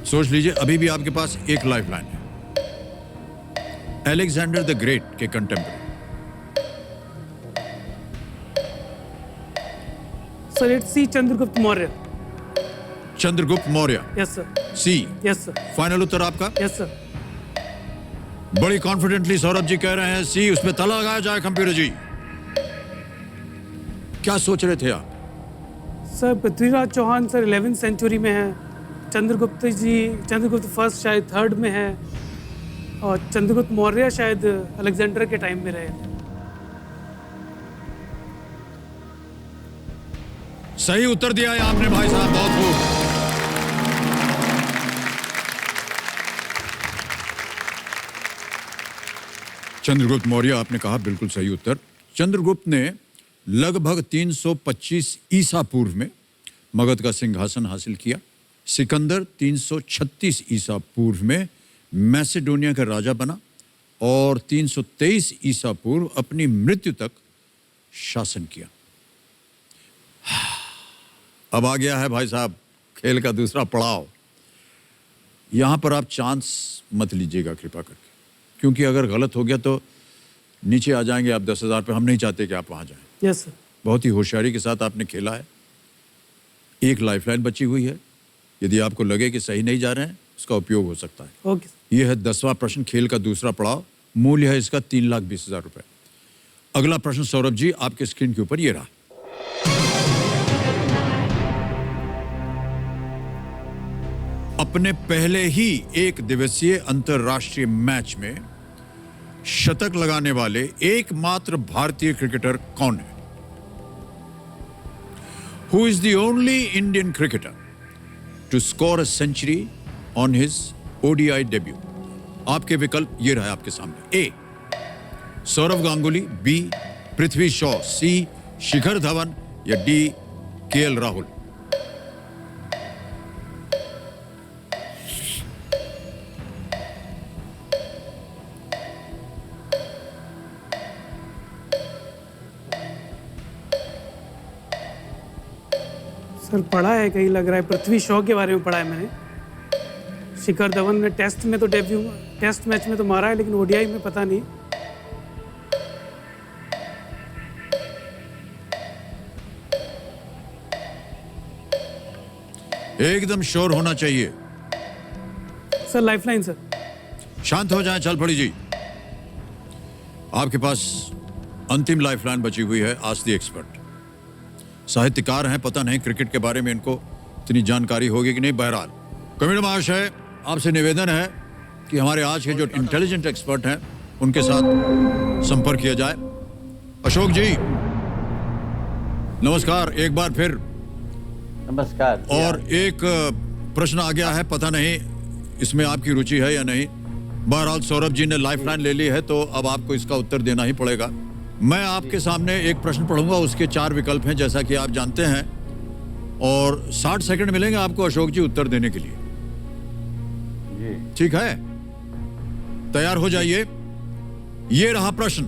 Speaker 1: सोच लीजिए, अभी भी आपके पास एक लाइफलाइन है। अलेक्जेंडर द ग्रेट के contemporary.
Speaker 2: Sir it's C Chandragupta Maurya.
Speaker 1: Chandragupta Maurya.
Speaker 2: Yes sir.
Speaker 1: C.
Speaker 2: Yes sir.
Speaker 1: Final उत्तर आपका?
Speaker 2: Yes sir.
Speaker 1: बड़ी कॉन्फिडेंटली सौरभ जी कह रहे हैं सी। उसमें ताला लगाया जाए कंप्यूटर जी। क्या सोच रहे थे आप?
Speaker 2: सर पृथ्वीराज चौहान सर 11वीं सेंचुरी में है। चंद्रगुप्त फर्स्ट शायद 3rd में है और चंद्रगुप्त मौर्य शायद अलेक्जेंडर के टाइम में रहे थे।
Speaker 1: सही उत्तर दिया है आपने भाई साहब, बहुत खूब। चंद्रगुप्त मौर्य आपने कहा, बिल्कुल सही उत्तर। चंद्रगुप्त ने लगभग 325 ईसा पूर्व में मगध का सिंहासन हासिल किया। सिकंदर 336 ईसा पूर्व में मैसेडोनिया का राजा बना और 323 ईसा पूर्व अपनी मृत्यु तक शासन किया। अब आ गया है भाई साहब खेल का दूसरा पड़ाव। यहां पर आप चांस मत लीजिएगा कृपा करके, क्योंकि अगर गलत हो गया तो नीचे आ जाएंगे आप 10,000 पे। हम नहीं चाहते कि आप वहां जाएं।
Speaker 2: Yes sir.
Speaker 1: बहुत ही होशियारी के साथ आपने खेला है। एक लाइफलाइन बची हुई है, यदि आपको लगे कि सही नहीं जा रहे हैं उसका उपयोग हो सकता है।
Speaker 2: ओके।
Speaker 1: यह है 10वां प्रश्न, खेल का दूसरा पड़ाव। मूल्य है इसका 3,20,000 रुपए। अगला प्रश्न सौरभ जी आपके स्क्रीन के ऊपर ये रहा। अपने पहले ही एक दिवसीय अंतरराष्ट्रीय मैच में शतक लगाने वाले एकमात्र भारतीय क्रिकेटर कौन है? Who is the only Indian cricketer to score a century on his ODI debut? आपके विकल्प ये रहा आपके सामने। A. Saurav Ganguly. B. Prithvi Shaw. C. Shikhar Dhawan या D. KL राहुल।
Speaker 2: सर पढ़ा है, कहीं लग रहा है पृथ्वी शॉ के बारे में पढ़ा है मैंने। शिखर धवन ने टेस्ट में तो टेस्ट मैच में तो मारा है, लेकिन ओडीआई में पता नहीं।
Speaker 1: एकदम श्योर होना चाहिए।
Speaker 2: Sir lifeline sir.
Speaker 1: शांत हो जाएं, चल पड़ी जी। आपके पास अंतिम लाइफलाइन बची हुई है। Ask the expert. साहित्यकार हैं, पता नहीं क्रिकेट के बारे में इनको इतनी जानकारी होगी कि नहीं। बहरहाल कमिश्नर महाशय, आपसे निवेदन है कि हमारे आज के जो इंटेलिजेंट एक्सपर्ट हैं उनके साथ संपर्क किया जाए। अशोक जी नमस्कार एक बार फिर।
Speaker 4: नमस्कार।
Speaker 1: और एक प्रश्न आ गया है, पता नहीं इसमें आपकी रुचि है या नहीं। बहरहाल सौरभ जी ने लाइफलाइन ले ली है तो अब आपको इसका उत्तर देना ही पड़ेगा। मैं आपके सामने एक प्रश्न पढ़ूंगा, उसके 4 विकल्प हैं जैसा कि आप जानते हैं, और 60 सेकंड मिलेंगे आपको अशोक जी उत्तर देने के लिए। ठीक है, तैयार हो जाइए। ये रहा प्रश्न।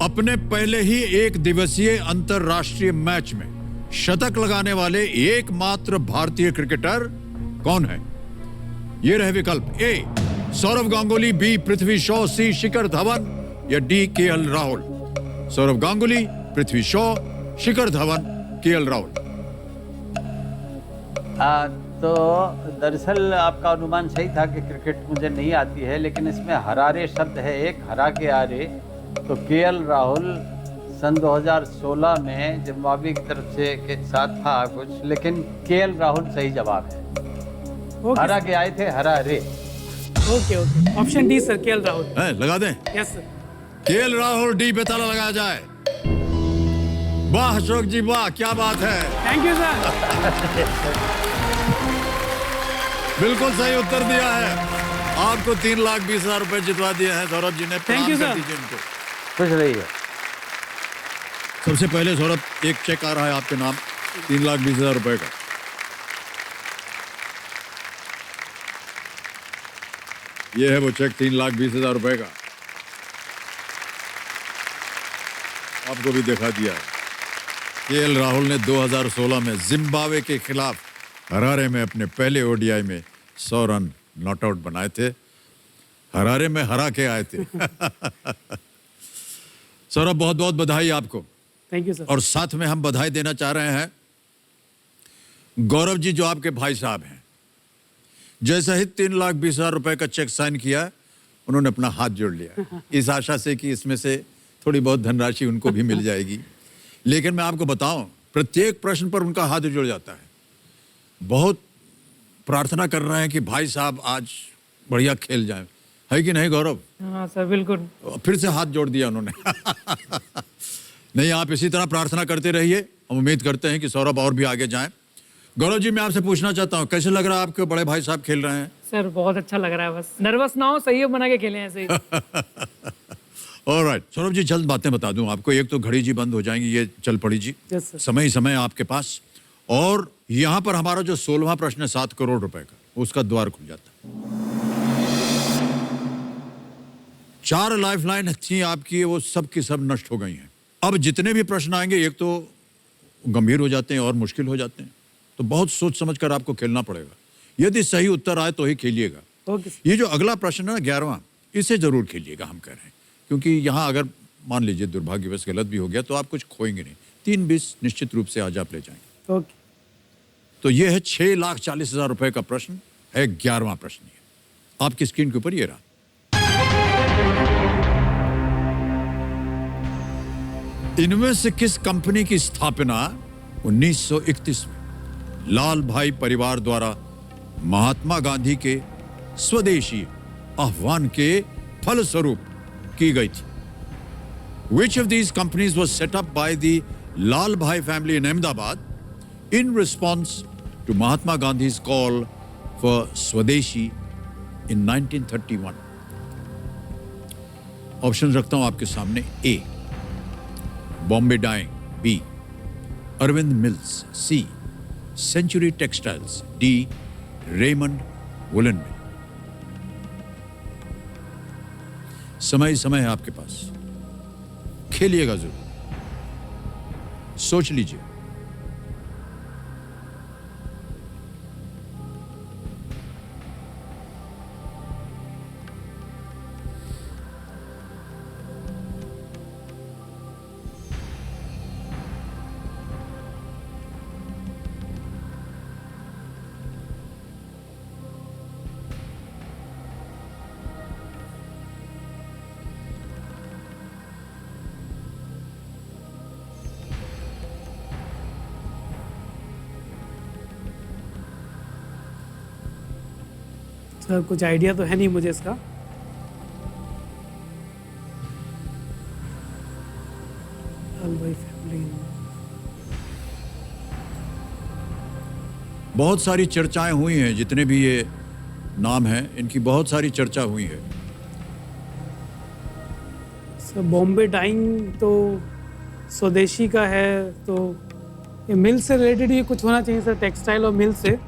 Speaker 1: अपने पहले ही एक दिवसीय अंतरराष्ट्रीय मैच में शतक लगाने वाले एकमात्र भारतीय क्रिकेटर कौन है? ये रहे विकल्प। ए सौरव गांगुली, बी पृथ्वी शॉ, सी शिखर धवन या D KL Rahul. Saurav Ganguly, Prithvi Shaw, Shikhar Dhawan, KL Rahul.
Speaker 4: तो दरअसल आपका अनुमान सही था कि क्रिकेट मुझे नहीं आती है, लेकिन इसमें हरारे शब्द है एक, हरा के आरे। तो केएल राहुल सन 2016 में जिम्बाब्वे की तरफ से के साथ था कुछ, लेकिन केएल राहुल सही जवाब है।
Speaker 2: ओके
Speaker 4: हरा के आए थे, हरा रे।
Speaker 2: Okay okay, option D sir, KL Rahul.
Speaker 1: है लगा दें?
Speaker 2: Yes sir.
Speaker 1: KL Rahul, D पे ताला लगाया जाए। वाह अशोक जी वाह, क्या बात है,
Speaker 2: थैंक यू सर।
Speaker 1: बिल्कुल सही उत्तर दिया है। आपको 3,20,000 रुपए जितवा दिए हैं सौरभ जी ने।
Speaker 2: Thank you,
Speaker 1: प्रणाम कर
Speaker 2: sir.
Speaker 1: दीजिए उनको।
Speaker 4: खुश रहिए।
Speaker 1: सबसे पहले सौरभ, एक चेक आ रहा है आपके नाम 3,20,000 रुपए का। ये है वो चेक 3,20,000 रुपए का, आपको भी दिखा दिया है। केएल राहुल ने 2016 में जिम्बाब्वे के खिलाफ हरारे में अपने पहले ओडीआई में 100 रन नॉट आउट बनाए थे। हरारे में हरा के आए थे। सौरभ, बहुत बहुत बधाई आपको।
Speaker 2: Thank you sir.
Speaker 1: और साथ में हम बधाई देना चाह रहे हैं गौरव जी, जो आपके भाई साहब हैं। जैसा ही 3,20,000 रुपए का चेक साइन किया, उन्होंने अपना हाथ जोड़ लिया इस आशा से कि इसमें से थोड़ी बहुत धनराशि उनको भी मिल जाएगी। लेकिन मैं आपको बताऊं, प्रत्येक प्रश्न पर उनका हाथ जुड़ जाता है। बहुत प्रार्थना कर रहे हैं कि भाई साहब आज बढ़िया खेल जाएं, है कि नहीं गौरव?
Speaker 3: हाँ सर, बिल्कुल।
Speaker 1: फिर से हाथ जोड़ दिया उन्होंने। नहीं, आप इसी तरह प्रार्थना करते रहिए। हम उम्मीद करते हैं कि सौरभ और भी आगे जाएं। गौरव जी, मैं आपसे पूछना चाहता हूं, कैसे लग रहा है आपके बड़े भाई साहब खेल रहे हैं?
Speaker 3: सर बहुत अच्छा लग रहा है, बस नर्वस ना हो, सहयोग बना के खेलें ऐसे ही।
Speaker 1: ऑलराइट सौरभ जी, जल्द बातें बता दूं आपको। एक तो घड़ी जी बंद हो जाएंगी, ये चल पड़ी जी।
Speaker 2: Yes sir.
Speaker 1: समय ही समय आपके पास। और यहां पर हमारा जो 16वां प्रश्न है 7 करोड़ रुपए का, उसका द्वार खुल जाता है। 4 लाइफलाइन थी आपकी, वो सब की सब नष्ट हो गई हैं। अब जितने भी प्रश्न आएंगे, एक तो गंभीर हो जाते हैं और मुश्किल हो जाते हैं, तो बहुत सोच समझ कर आपको खेलना पड़ेगा। यदि सही उत्तर आए तो ही खेलिएगा।
Speaker 2: Okay sir.
Speaker 1: ये जो अगला प्रश्न है ना, 11वां, इसे जरूर खेलिएगा, हम कह रहे हैं। क्योंकि यहाँ अगर मान लीजिए दुर्भाग्यवश गलत भी हो गया तो आप कुछ खोएंगे नहीं। 3-20 निश्चित रूप से आज आप ले जाएंगे।
Speaker 2: ओके।
Speaker 1: तो ये है 6,40,000 रुपए का प्रश्न है, 11वां प्रश्न ये आपकी स्क्रीन के ऊपर ये रहा। इनमें से किस कंपनी की स्थापना 1931 में लाल भाई परिवार द्वारा महात्मा गांधी के स्वदेशी आह्वान के फलस्वरूप की गई थी? Which of these companies was set up by the Lal Bhai family in Ahmedabad in response to Mahatma Gandhi's call for Swadeshi in 1931? Option रखता हूं आपके सामने। A, Bombay Dyeing. B, Arvind Mills. C, Century Textiles. D, Raymond Woollen Mill. समय समय है आपके पास, खेलिएगा जरूर, सोच लीजिए।
Speaker 2: सर कुछ आइडिया तो है नहीं मुझे इसका। भाई फैमिली।
Speaker 1: बहुत सारी चर्चाएं हुई हैं, जितने भी ये नाम हैं इनकी बहुत सारी चर्चा हुई है।
Speaker 2: सर बॉम्बे डाइंग तो स्वदेशी का है, तो ये मिल से रिलेटेड ये कुछ होना चाहिए सर, टेक्सटाइल और मिल से।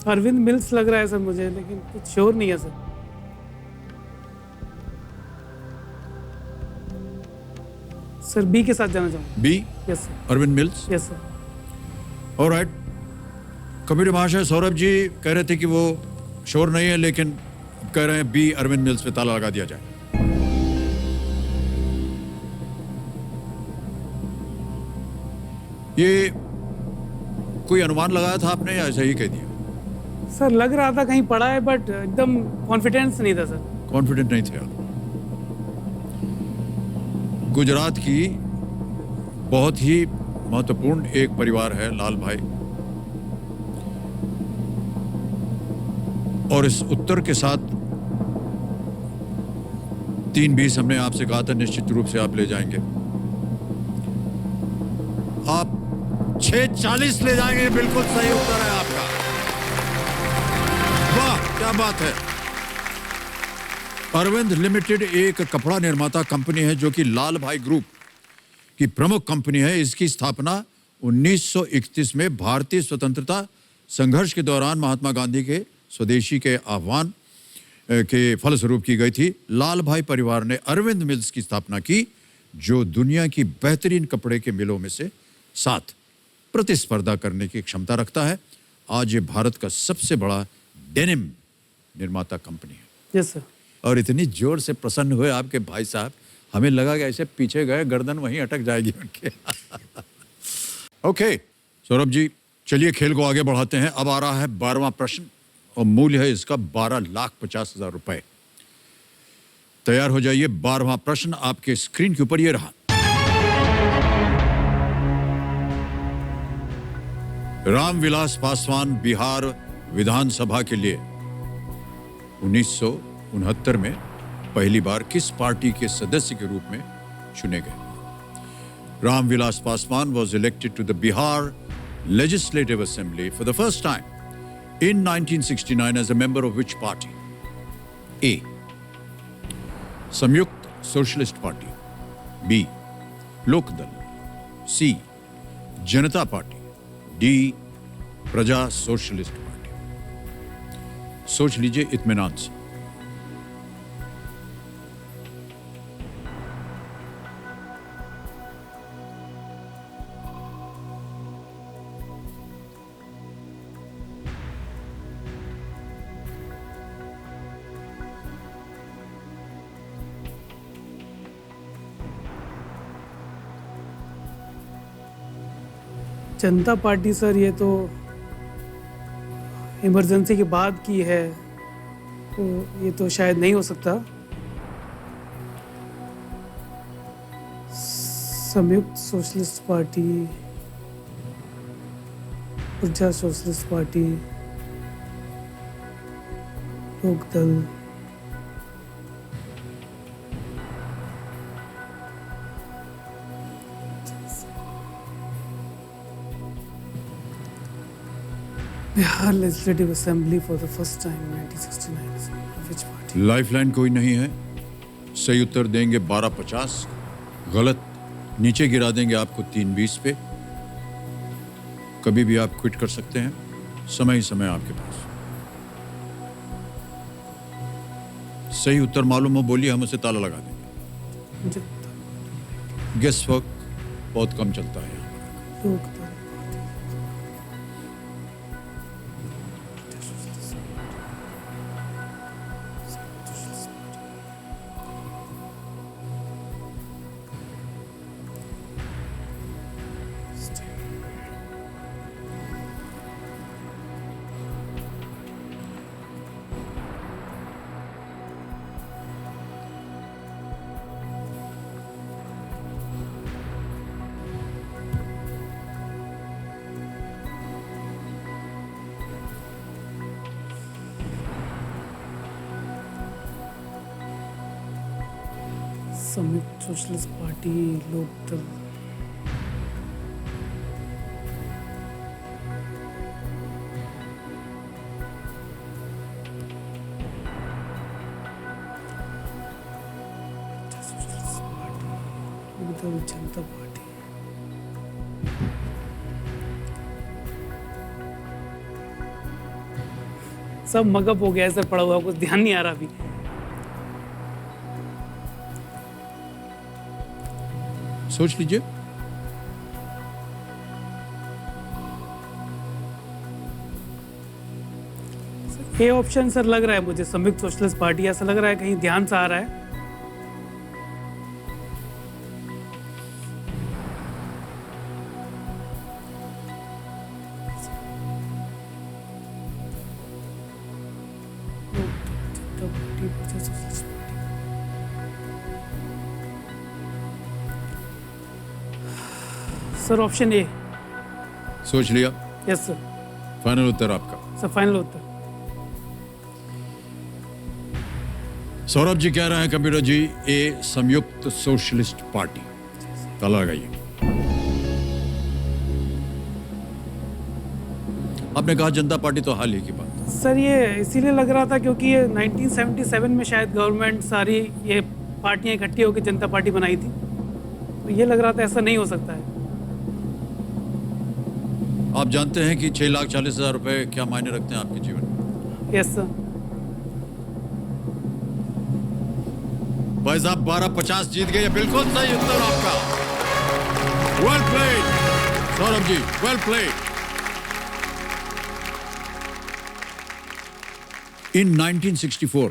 Speaker 2: अरविंद मिल्स लग रहा है सर मुझे, लेकिन कुछ श्योर नहीं है सर। सर बी के साथ जाना चाहूँगा।
Speaker 1: B,
Speaker 2: yes sir.
Speaker 1: Arvind Mills.
Speaker 2: Yes sir.
Speaker 1: Alright, committee महाशय सौरभ जी कह रहे थे कि वो श्योर नहीं है, लेकिन कह रहे हैं बी, अरविंद मिल्स पे ताला लगा दिया जाए। ये कोई अनुमान लगाया था आपने या ऐसा ही कह दिया?
Speaker 2: सर लग रहा था कहीं पढ़ा है, बट एकदम कॉन्फिडेंस नहीं था सर।
Speaker 1: कॉन्फिडेंट नहीं थे आप। गुजरात की बहुत ही महत्वपूर्ण एक परिवार है लाल भाई, और इस उत्तर के साथ 3-20 हमने आपसे कहा था, निश्चित रूप से आप ले जाएंगे। आप 6:40 ले जाएंगे, बिल्कुल सही उत्तर है आपका। वाह क्या बात है। अरविंद लिमिटेड एक कपड़ा निर्माता कंपनी है जो कि लाल भाई ग्रुप की प्रमुख कंपनी है। इसकी स्थापना 1931 में भारतीय स्वतंत्रता संघर्ष के दौरान महात्मा गांधी के स्वदेशी के आह्वान के फलस्वरूप की गई थी। लाल भाई परिवार ने अरविंद मिल्स की स्थापना की, जो दुनिया की बेहतरीन कपड़े के मिलों में से साथ प्रतिस्पर्धा करने की क्षमता रखता है। आज ये भारत का सबसे बड़ा डेनिम निर्माता कंपनी है।
Speaker 2: Yes sir.
Speaker 1: और इतनी जोर से प्रसन्न हुए आपके भाई साहब, हमें लगा कि ऐसे पीछे गए गर्दन वहीं अटक जाएगी उनके। ओके सौरभ जी, चलिए खेल को आगे बढ़ाते हैं। अब आ रहा है 12वां प्रश्न और मूल्य है इसका 12,50,000 रुपए। तैयार हो जाइए। 12वां प्रश्न आपके स्क्रीन के ऊपर ये रहा। रामविलास पासवान बिहार विधानसभा के लिए 1969 में पहली बार किस पार्टी के सदस्य के रूप में चुने गए? Ramvilas Paswan was elected to the Bihar Legislative Assembly for the first time in 1969 as a member of which party? A. Samyukta socialist party, B. Lokdal, C. Janata party, D. Praja socialist party. सोच लीजिए इत्मीनान से।
Speaker 2: जनता पार्टी सर, ये तो इमरजेंसी के बाद की है, तो ये तो शायद नहीं हो सकता। Samyukta socialist party, Praja socialist party, Lokdal, Bihar legislative assembly for the first time 1969। Which party?
Speaker 1: Lifeline कोई नहीं है। सही उत्तर देंगे 12,50, गलत नीचे गिरा देंगे आपको 3:20 पे। कभी भी आप क्विट कर सकते हैं, समय ही समय आपके पास। सही उत्तर मालूम हो बोलिए, हम उसे ताला लगा देंगे।
Speaker 2: मुझे
Speaker 1: गेस वर्क बहुत कम चलता है यहाँ पर।
Speaker 2: लोकदल, संयुक्त सोशलिस्ट पार्टी, लोकदल, लोकदल, जनता पार्टी। सब मगअप हो गया है सर, पड़ा हुआ, कुछ ध्यान नहीं आ रहा अभी।
Speaker 1: सोच लीजिए।
Speaker 2: ये ऑप्शन सर लग रहा है मुझे, संयुक्त सोशलिस्ट पार्टी, ऐसा लग रहा है, कहीं ध्यान से आ रहा है। सर ऑप्शन ए।
Speaker 1: सोच लिया?
Speaker 2: Yes sir.
Speaker 1: फाइनल उत्तर आपका?
Speaker 2: सर फाइनल उत्तर।
Speaker 1: सौरभ जी कह रहे हैं कंप्यूटर जी ए संयुक्त सोशलिस्ट पार्टी। ताला लगाइए। आपने कहा जनता पार्टी तो हाल ही की बात है।
Speaker 2: सर ये इसीलिए लग रहा था क्योंकि ये 1977 में शायद गवर्नमेंट सारी ये पार्टियां इकट्ठी होकर जनता पार्टी बनाई थी, तो ये लग रहा था ऐसा नहीं हो सकता है।
Speaker 1: आप जानते हैं कि 6,40,000 रुपए क्या मायने रखते हैं आपके जीवन में?
Speaker 2: Yes sir.
Speaker 1: भाई साहब 12,50 जीत गए। बिल्कुल सही उत्तर आपका। Well played Saurabh ji, well played. In 1964,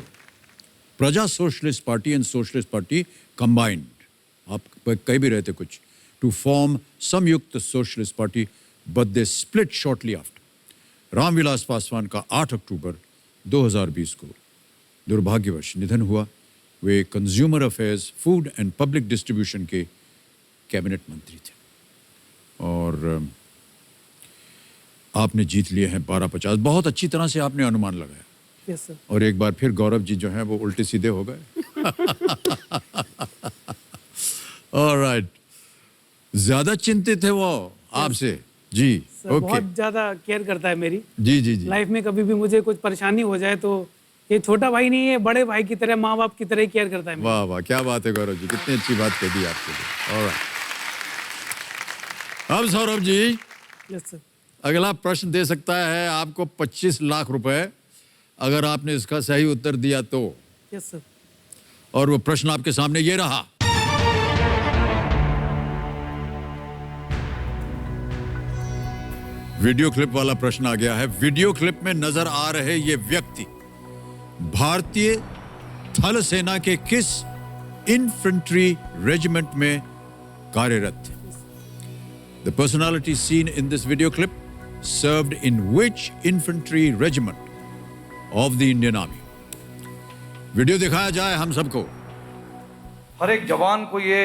Speaker 1: Praja socialist Party and Socialist Party combined, आप कह भी रहे थे कुछ, to form Samyukta socialist Party, but they split shortly after. Ramvilas Paswan का 8 अक्टूबर 2020 को दुर्भाग्यवश निधन हुआ। वे consumer affairs, food and public distribution के कैबिनेट मंत्री थे और आपने जीत लिए हैं 12,50। बहुत अच्छी तरह से आपने अनुमान लगाया।
Speaker 2: Yes sir.
Speaker 1: और एक बार फिर गौरव जी जो हैं वो उल्टे सीधे हो गए। ऑलराइट, ज्यादा चिंतित है वो आपसे जी।
Speaker 2: सर
Speaker 1: ओके,
Speaker 2: बहुत ज्यादा केयर करता है मेरी।
Speaker 1: जी जी जी।
Speaker 2: लाइफ में कभी भी मुझे कुछ परेशानी हो जाए तो ये छोटा भाई नहीं है, बड़े भाई की तरह, माँ बाप की तरह केयर करता है मेरी।
Speaker 1: वाह वाह, क्या बात है गौरव जी, कितनी अच्छी बात कह दी आपके लिए। ऑलराइट, अब सौरभ जी
Speaker 2: यस सर।
Speaker 1: अगला प्रश्न दे सकता है आपको 25 लाख रुपए, अगर आपने इसका सही उत्तर दिया तो।
Speaker 2: Yes sir.
Speaker 1: और वो प्रश्न आपके सामने ये रहा। वीडियो क्लिप वाला प्रश्न आ गया है। वीडियो क्लिप में नजर आ रहे ये व्यक्ति भारतीय थल सेना के किस इन्फेंट्री रेजिमेंट में कार्यरत थे? The personality seen in this video clip served in which infantry regiment of the Indian Army? Video दिखाया जाए हम सबको।
Speaker 8: हर एक जवान को ये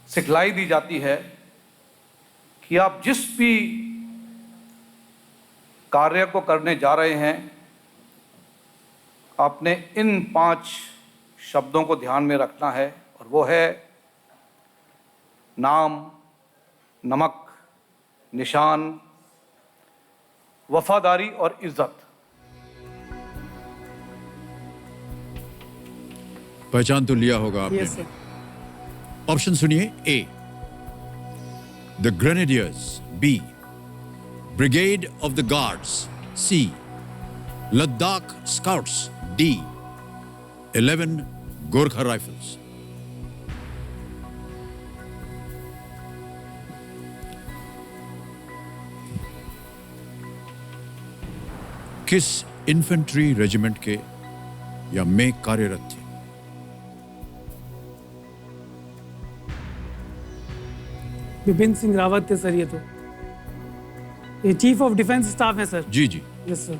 Speaker 8: सिखलाई दी जाती है कि आप जिस भी कार्य को करने जा रहे हैं, आपने इन 5 शब्दों को ध्यान में रखना है, और वो है नाम, नमक, निशान, वफादारी और इज्जत।
Speaker 1: पहचान तो लिया होगा आपने।
Speaker 2: Yes sir.
Speaker 1: ऑप्शन सुनिए। A the Grenadiers, B Brigade of the Guards, C Ladakh Scouts, D 11 Gorkha Rifles. किस इन्फेंट्री रेजिमेंट के या में कार्यरत थे?
Speaker 2: विपिन सिंह रावत थे सर। ये चीफ ऑफ डिफेंस स्टाफ है सर।
Speaker 1: जी जी।
Speaker 2: Yes sir.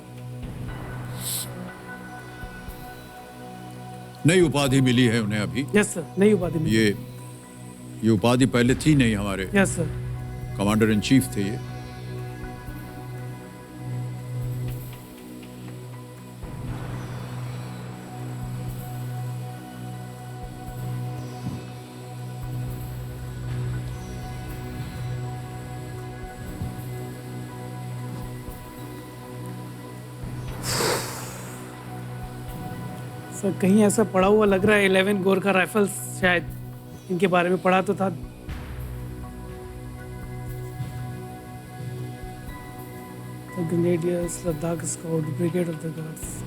Speaker 1: नई उपाधि मिली है उन्हें अभी।
Speaker 2: यस सर, नई उपाधि मिली।
Speaker 1: ये उपाधि पहले थी नहीं, हमारे
Speaker 2: yes sir.
Speaker 1: Commander in chief थे ये।
Speaker 2: सर कहीं ऐसा पढ़ा हुआ लग रहा है, 11 गोरखा राइफल्स शायद, इनके बारे में पढ़ा तो था। The Grenadiers, Ladakh Scout, Brigade of the Guards.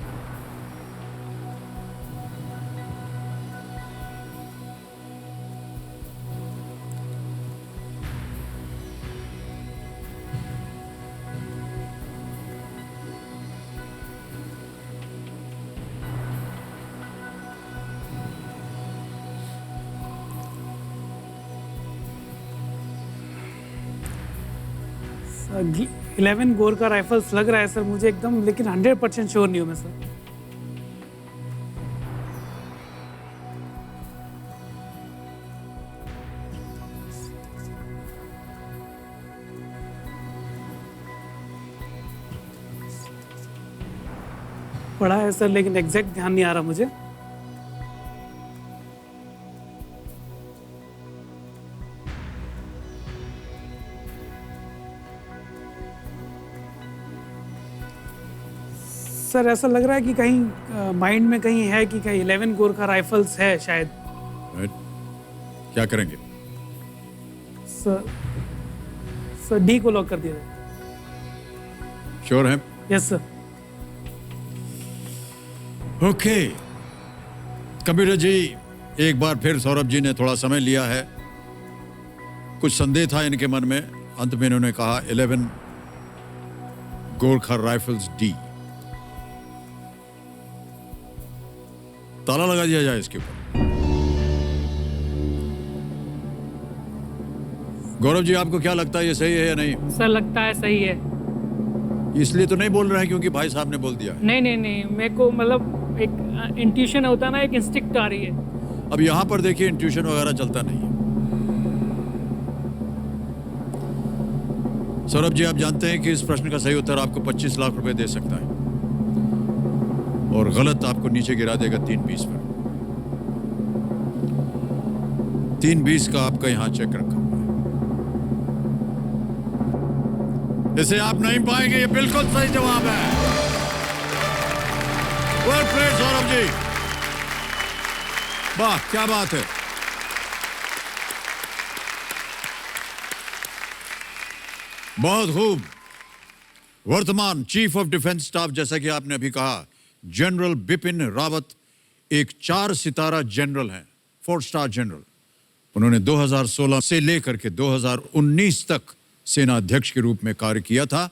Speaker 2: Sir 11 Gorkha rifles लग रहा है सर मुझे एकदम, लेकिन 100% श्योर नहीं हूँ मैं सर। पढ़ा है सर, लेकिन एग्जैक्ट ध्यान नहीं आ रहा मुझे। सर ऐसा लग रहा है कि कहीं माइंड में कहीं है कि कहीं 11 गोरखा राइफल्स है शायद।
Speaker 1: राइट, क्या करेंगे?
Speaker 2: सर डी को लॉक कर दिया जाए।
Speaker 1: श्योर हैं?
Speaker 2: Yes sir.
Speaker 1: ओके कंप्यूटर जी, एक बार फिर सौरभ जी ने थोड़ा समय लिया है। कुछ संदेह था इनके मन में, अंत में इन्होंने कहा 11 गोरखा राइफल्स डी। ताला लगा दिया जाए इसके ऊपर। गौरव जी, आपको क्या लगता है, ये सही है या नहीं?
Speaker 3: सर लगता है सही है।
Speaker 1: इसलिए तो नहीं बोल रहे हैं क्योंकि भाई साहब ने बोल दिया है।
Speaker 3: नहीं, मेरे को मतलब एक इंट्यूशन होता है ना, एक इंस्टिक्ट आ रही है।
Speaker 1: अब यहां पर देखिए, इंट्यूशन वगैरह चलता नहीं है। सौरभ जी, आप जानते हैं कि इस प्रश्न का सही उत्तर आपको 25 लाख रुपए दे सकता है और गलत आपको नीचे गिरा देगा 320 पर। 320 का आपका यहां चेक रखा हुआ है। इसे आप नहीं पाएंगे, ये बिल्कुल सही जवाब है। वेल प्लेड सौरभ जी, वाह क्या बात है। बहुत खूब। वर्तमान चीफ ऑफ डिफेंस स्टाफ, जैसा कि आपने अभी कहा, जनरल बिपिन रावत एक 4 सितारा जनरल हैं, 4 स्टार जनरल। उन्होंने 2016 से लेकर के 2019 तक सेना अध्यक्ष के रूप में कार्य किया था।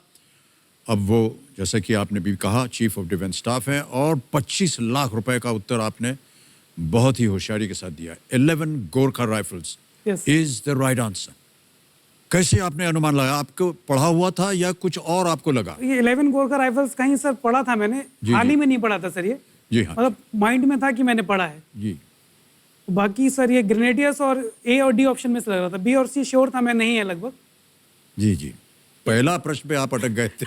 Speaker 1: अब वो, जैसा कि आपने भी कहा, चीफ ऑफ डिफेंस स्टाफ हैं और 25 लाख रुपए का उत्तर आपने बहुत ही होशियारी के साथ दिया। 11 Gorkha rifles is the right answer. कैसे आपने अनुमान लगाया? आपको पढ़ा हुआ था या कुछ और आपको लगा?
Speaker 2: ये 11 गोरखा राइफल्स कहीं सर पढ़ा था मैंने, हाल ही में नहीं पढ़ा था सर ये।
Speaker 1: जी हाँ,
Speaker 2: मतलब माइंड में था कि मैंने पढ़ा है
Speaker 1: जी।
Speaker 2: बाकी सर ये ग्रेनेडियर्स और ए और डी ऑप्शन में से लग रहा था, बी और सी श्योर था मैं नहीं है लगभग।
Speaker 1: जी जी, पहला प्रश्न पे आप अटक गए थे।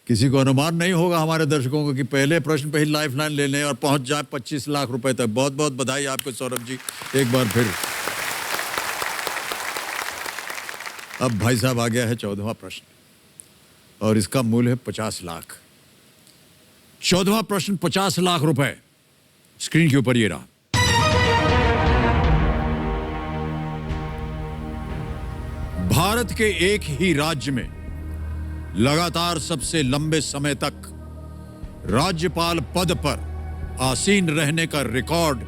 Speaker 1: किसी को अनुमान नहीं होगा हमारे दर्शकों को कि पहले प्रश्न पे ही लाइफ लाइन ले लें और पहुंच जाए 25 लाख रुपए तक। बहुत बहुत बधाई आपको सौरभ जी, एक बार फिर। अब भाई साहब आ गया है 14वां प्रश्न और इसका मूल्य है 50 लाख। 14वां प्रश्न 50 लाख रुपए स्क्रीन के ऊपर ये रहा। भारत के एक ही राज्य में लगातार सबसे लंबे समय तक राज्यपाल पद पर आसीन रहने का रिकॉर्ड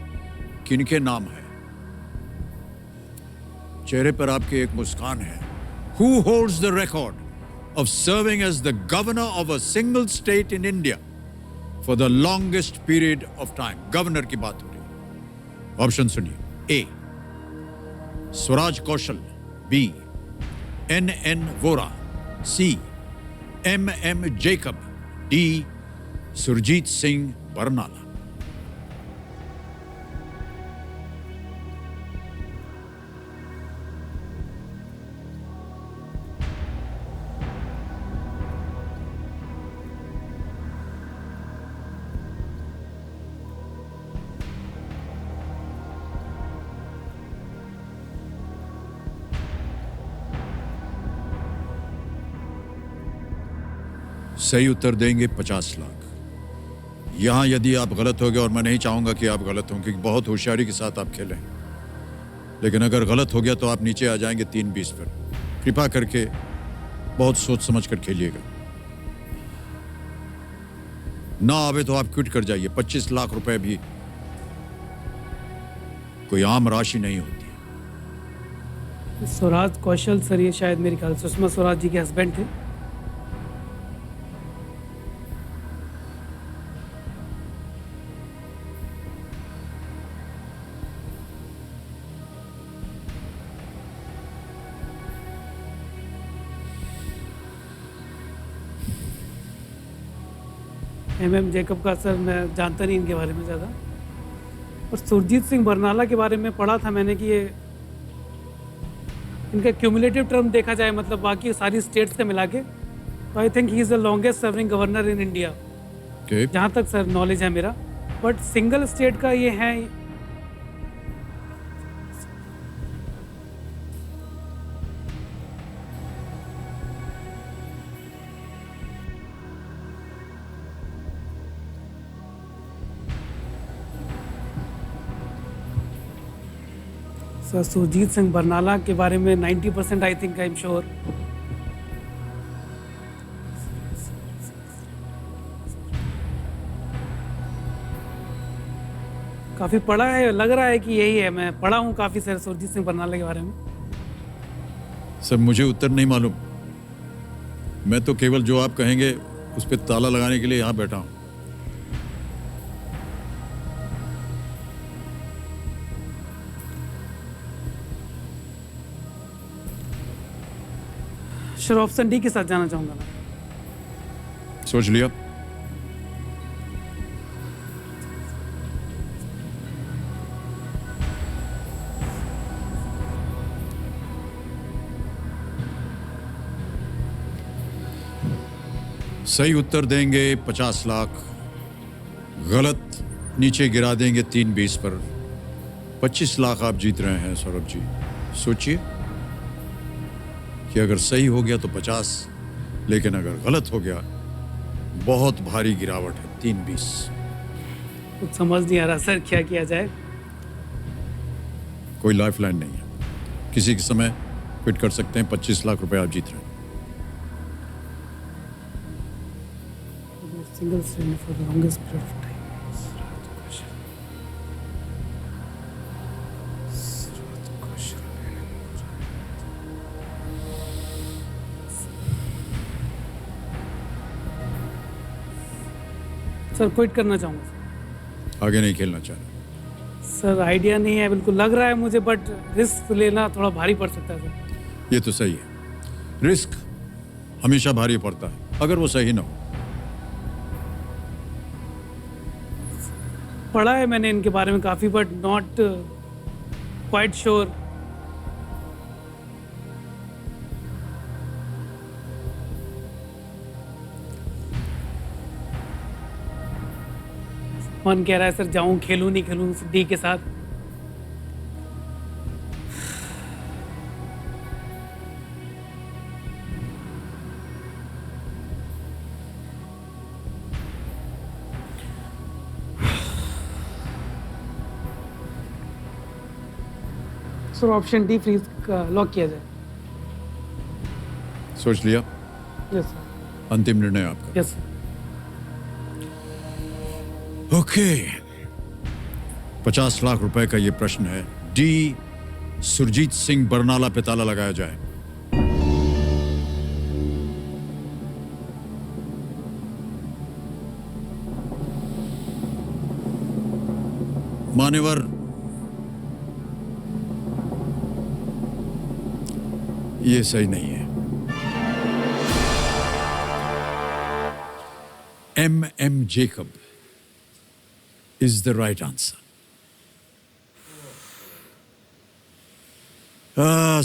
Speaker 1: किनके नाम है? चेहरे पर आपके एक मुस्कान है। Who holds the record of serving as the governor of a single state in India for the longest period of time? Governor की बात हो रही है। ऑप्शन सुनिए। A Swaraj Kaushal, B N Vohra, C M Jacob, D Surjit Singh Barnala. सही उत्तर देंगे 50 लाख। यहां यदि आप गलत हो गए, और मैं नहीं चाहूंगा कि आप गलत हों क्योंकि बहुत होशियारी के साथ आप खेलें, लेकिन अगर गलत हो गया तो आप नीचे आ जाएंगे 320 पर। कृपा करके बहुत सोच समझ कर खेलिएगा। ना आवे तो आप क्विट कर जाइए। 25 लाख रुपए भी कोई आम राशि नहीं होती।
Speaker 2: स्वराज कौशल सर, ये शायद मेरे ख्याल सुषमा स्वराज जी के हस्बैंड थे। एम जेकब का सर मैं जानता नहीं इनके बारे में ज़्यादा। और सुरजीत सिंह बरनाला के बारे में पढ़ा था मैंने कि ये इनका क्यूमुलेटिव टर्म देखा जाए, मतलब बाकी सारी स्टेट्स का मिला के, तो I think he is the longest serving governor in India.
Speaker 1: Okay.
Speaker 2: जहाँ तक सर नॉलेज है मेरा, बट सिंगल स्टेट का ये है। सर सुरजीत सिंह बरनाला के बारे में 90% I think I am sure. काफ़ी पढ़ा है, लग रहा है कि यही है। मैं पढ़ा हूँ काफ़ी सर सुरजीत सिंह बरनाला के बारे में।
Speaker 1: सर मुझे उत्तर नहीं मालूम, मैं तो केवल जो आप कहेंगे उस पर ताला लगाने के लिए यहाँ बैठा हूँ।
Speaker 2: सर ऑप्शन डी के साथ जाना चाहूँगा मैं।
Speaker 1: सोच लिया? सही उत्तर देंगे 50 लाख, गलत नीचे गिरा देंगे 3-20 पर। 25 लाख आप जीत रहे हैं सौरभ जी। सोचिए कि अगर सही हो गया तो 50, लेकिन अगर गलत हो गया बहुत भारी गिरावट है, 3-20।
Speaker 2: कुछ समझ नहीं आ रहा सर, क्या किया जाए।
Speaker 1: कोई लाइफ लाइन नहीं है, किसी के समय क्विट कर सकते हैं। 25 लाख रुपए आप जीत रहे हैं।
Speaker 2: Single state for the longest period of time. Sir quit करना चाहूँगा।
Speaker 1: आगे नहीं खेलना चाह रहे?
Speaker 2: सर आइडिया नहीं है, बिल्कुल लग रहा है मुझे, बट रिस्क लेना थोड़ा भारी पड़ सकता है सर।
Speaker 1: ये तो सही है, रिस्क हमेशा भारी पड़ता है अगर वो सही ना हो।
Speaker 2: पढ़ा है मैंने इनके बारे में काफ़ी, बट नॉट क्वाइट श्योर। मन कह रहा है सर जाऊं, खेलूं नहीं खेलूं डी के साथ। सर ऑप्शन डी फ्रीज का लॉक किया जाए।
Speaker 1: सोच लिया?
Speaker 2: Yes sir.
Speaker 1: अंतिम निर्णय आपका?
Speaker 2: Yes sir.
Speaker 1: ओके, 50 लाख रुपए का ये प्रश्न है। डी सुरजीत सिंह बरनाला पे ताला लगाया जाए। मान्यवर, ये सही नहीं है। M Jacob is the right answer.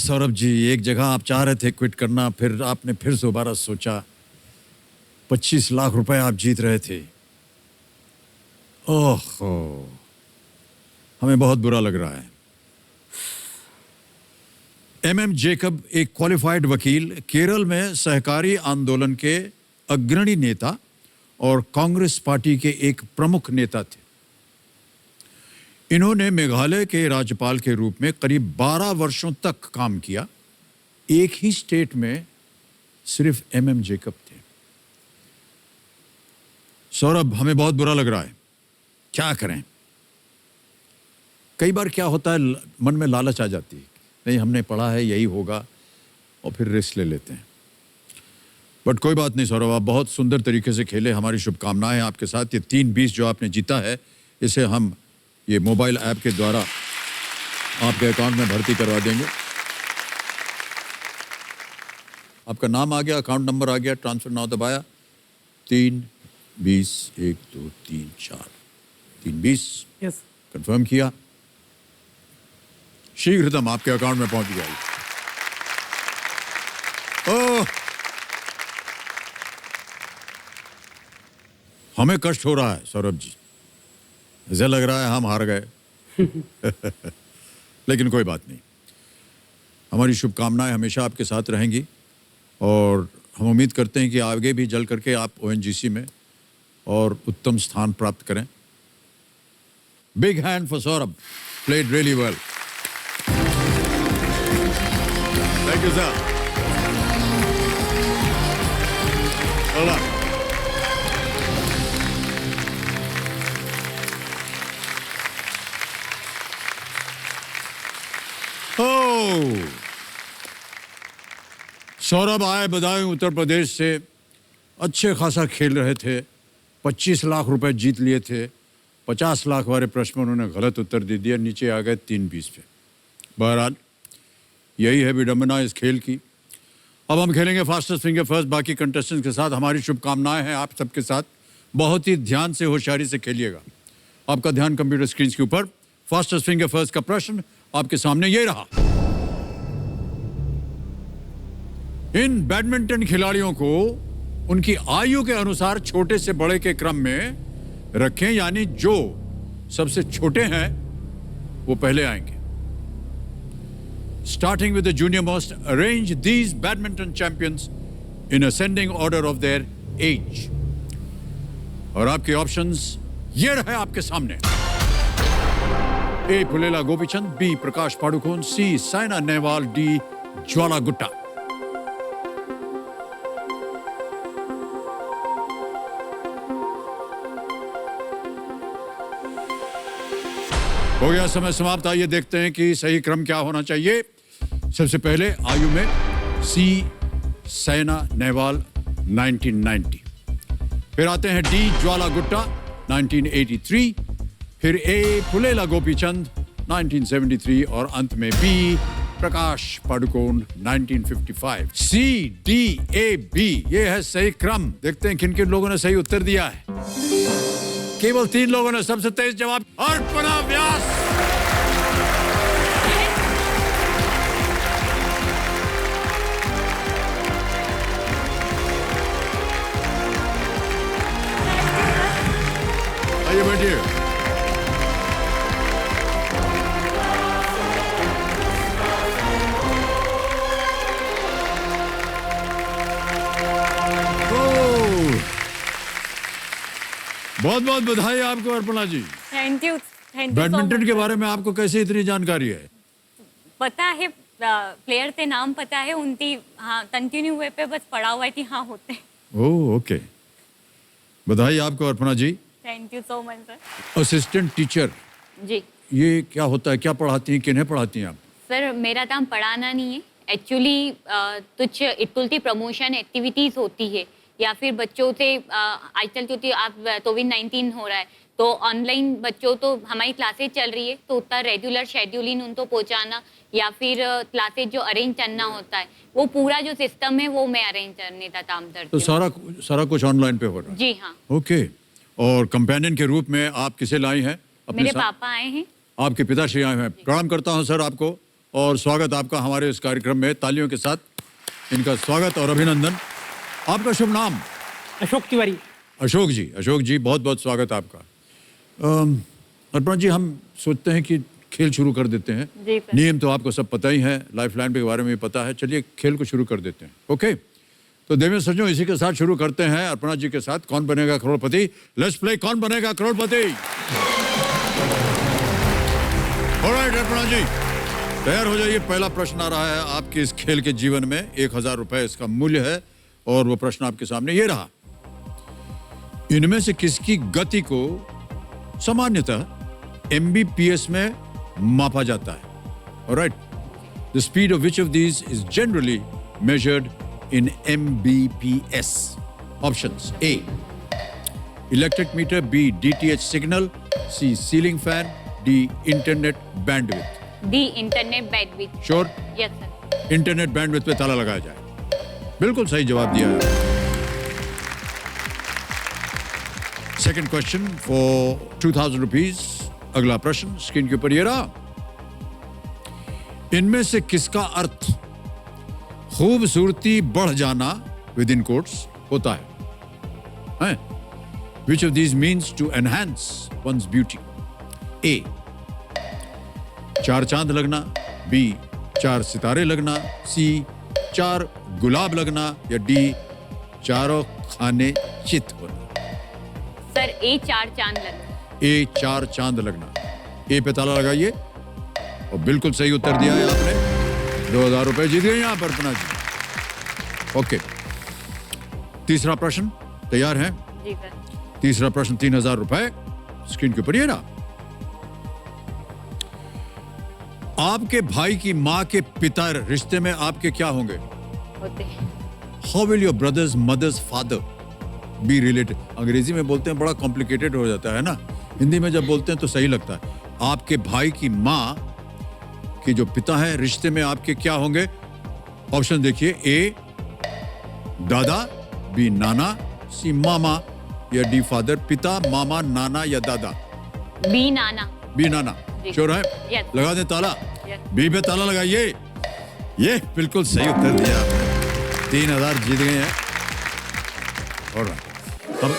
Speaker 1: Saurabh ji, एक जगह आप चाह रहे थे क्विट करना, फिर आपने फिर दोबारा सोचा। 25 लाख रुपए आप जीत रहे थे। ओहो, हमें बहुत बुरा लग रहा है। M जेकब एक क्वालिफाइड वकील, केरल में सहकारी आंदोलन के अग्रणी नेता और कांग्रेस पार्टी के एक प्रमुख नेता थे। इन्होंने मेघालय के राज्यपाल के रूप में करीब 12 वर्षों तक काम किया। एक ही स्टेट में सिर्फ M जेकब थे। सौरभ, हमें बहुत बुरा लग रहा है, क्या करें? कई बार क्या होता है, मन में लालच आ जाती है, नहीं हमने पढ़ा है यही होगा, और फिर रिस्क ले लेते हैं। बट कोई बात नहीं सौरभ, आप बहुत सुंदर तरीके से खेले। हमारी शुभकामनाएं हैं आपके साथ। ये 320 जो आपने जीता है, इसे हम ये मोबाइल ऐप के द्वारा आपके अकाउंट में भर्ती करवा देंगे। आपका नाम आ गया, अकाउंट नंबर आ गया, ट्रांसफर नाउ दबाया। 320 1 2 3 4 320
Speaker 2: यस।
Speaker 1: कंफर्म किया, शीघ्रतम आपके अकाउंट में पहुंच गया। ओह, हमें कष्ट हो रहा है सौरभ जी, ऐसा लग रहा है हम हार गए। लेकिन कोई बात नहीं, हमारी शुभकामनाएं हमेशा आपके साथ रहेंगी और हम उम्मीद करते हैं कि आगे भी जल करके आप ONGC में और उत्तम स्थान प्राप्त करें। Big hand for Saurabh, played really well. Thank you sir. Saurabh आए बदायूं उत्तर प्रदेश से, अच्छे खासा खेल रहे थे, 25 लाख रुपए जीत लिए थे। 50 लाख वाले प्रश्न में उन्होंने गलत उत्तर दे दिया, नीचे आ गए 3-20 पे। बहरहाल यही है विडंबना इस खेल की। अब हम खेलेंगे फास्टेस्ट फिंगर फर्स्ट बाकी कंटेस्टेंट्स के साथ। हमारी शुभकामनाएं हैं आप सबके साथ, बहुत ही ध्यान से होशियारी से खेलिएगा। आपका ध्यान कंप्यूटर स्क्रीन के ऊपर। फास्टेस्ट फिंगर फर्स्ट का प्रश्न आपके सामने ये रहा। इन बैडमिंटन खिलाड़ियों को उनकी आयु के अनुसार छोटे से बड़े के क्रम में रखें, यानी जो सबसे छोटे हैं वो पहले आएंगे। Starting with the junior most, arrange these badminton champions in ascending order of their age. और आपके ऑप्शंस ये रहे आपके सामने। A. Pullela Gopichand, B. Prakash Padukone, C. Saina Nehwal, D. ज्वाला गुट्टा। हो गया समय समाप्त। आइए देखते हैं कि सही क्रम क्या होना चाहिए। सबसे पहले आयु में C. साइना नेहवाल 1990, फिर आते हैं D. ज्वाला गुट्टा 1983, फिर A. पुलेला गोपीचंद 1973 और अंत में B. Prakash Padukone 1955। C, D, A, B ये है सही क्रम। देखते हैं किन किन लोगों ने सही उत्तर दिया है। केवल 3 लोगों ने सबसे तेज जवाब। अर्पणा व्यास, आइए बैठिए। बहुत बहुत बधाई आपको Arpana ji.
Speaker 9: Thank you
Speaker 1: badminton के बारे में आपको कैसे इतनी जानकारी है?
Speaker 9: पता है, प्लेयर थे, नाम पता है उनकी। हाँ, कंटिन्यू हुए पे बस पढ़ा हुआ है कि हाँ होते।
Speaker 1: ओह ओके, बधाई आपको Arpana ji.
Speaker 9: Thank you so much sir.
Speaker 1: Assistant teacher,
Speaker 9: जी
Speaker 1: ये क्या होता है, क्या पढ़ाती हैं, किन्हें पढ़ाती हैं आप?
Speaker 9: सर, मेरा काम पढ़ाना नहीं है एक्चुअली। कुछ इतुलती प्रमोशन एक्टिविटीज होती है या फिर बच्चों से आजकल क्योंकि आप कोविड-19 हो रहा है तो ऑनलाइन बच्चों तो हमारी क्लासेज चल रही है तो उतना रेगुलर शेड्यूलिंग उनको पहुंचाना या फिर क्लासेज जो अरेंज करना होता है वो पूरा जो सिस्टम है वो मैं अरेंज करने का काम करती
Speaker 1: तो
Speaker 9: हूँ।
Speaker 1: सारा कुछ ऑनलाइन पे हो रहा है?
Speaker 9: जी हाँ।
Speaker 1: ओके, और कंपेनियन के रूप में आप किसे लाई हैं? अपने
Speaker 9: मेरे पापा आए हैं।
Speaker 1: आपके पिताश्री आए हैं। प्रणाम करता हूं सर आपको और स्वागत आपका हमारे इस कार्यक्रम में। तालियों के साथ इनका स्वागत और अभिनंदन। आपका शुभ नाम?
Speaker 3: अशोक तिवारी।
Speaker 1: अशोक जी बहुत बहुत स्वागत आपका। अर्पणा जी, हम सोचते हैं कि खेल शुरू कर देते हैं।
Speaker 9: जी सर।
Speaker 1: नियम तो आपको सब पता ही है, लाइफलाइन के बारे में भी पता है। चलिए खेल को शुरू कर देते हैं। ओके, तो देवेंद्र सज्जनों, इसी के साथ शुरू करते हैं अर्पणा जी के साथ। कौन बनेगा करोड़पति? लेट्स प्ले कौन बनेगा करोड़पति। ऑलराइट अर्पणा जी, तैयार हो जाइए। पहला प्रश्न आ रहा है आपके इस खेल के जीवन में। 1000 रुपए इसका मूल्य है और वो प्रश्न आपके सामने ये रहा। इनमें से किसकी गति को सामान्यतः MBPS में मापा जाता है? Alright, the speed of which of these is generally measured in MBPS? Options: A electric meter, B DTH signal, C ceiling fan, D internet bandwidth.
Speaker 9: D internet bandwidth.
Speaker 1: Sure?
Speaker 9: Yes sir.
Speaker 1: Internet bandwidth पे ताला लगाया जाए। बिल्कुल सही जवाब दिया है। Second question for 2000 rupees. अगला प्रश्न स्क्रीन के ऊपर ये रहा। इनमें से किसका अर्थ खूबसूरती बढ़ जाना विद इन कोट्स होता है? Which of these means to enhance one's beauty? A. 4 चांद लगना, B. 4 सितारे लगना, C. 4 गुलाब लगना, या D. 4 खाने चित होना।
Speaker 9: सर ए 4 चांद लगना।
Speaker 1: A. 4 चांद लगना। A पे ताला लगाइए और बिल्कुल सही उत्तर दिया है आपने। 2000 रुपए जीत गए यहाँ पर अपना जी। ओके, तीसरा प्रश्न तैयार है?
Speaker 9: जी सर।
Speaker 1: तीसरा प्रश्न 3000 रुपए स्क्रीन के ऊपर ये रहा। आपके भाई की माँ के पिता रिश्ते में आपके क्या होंगे?
Speaker 9: होते हैं।
Speaker 1: How will your brothers mothers father be related? अंग्रेजी में बोलते हैं बड़ा कॉम्प्लिकेटेड हो जाता है ना, हिंदी में जब बोलते हैं तो सही लगता है। आपके भाई की माँ के जो पिता है रिश्ते में आपके क्या होंगे? ऑप्शन देखिए, ए दादा, बी नाना, सी मामा, या डी फादर। पिता, मामा, नाना या दादा?
Speaker 9: बी नाना।
Speaker 1: बी नाना। श्योर है?
Speaker 9: Yes.
Speaker 1: लगा दे ताला।
Speaker 9: Yes.
Speaker 1: बी पे ताला लगाइए। ये बिल्कुल सही उत्तर दिया आपने। 3000 जीत गए हैं। और अब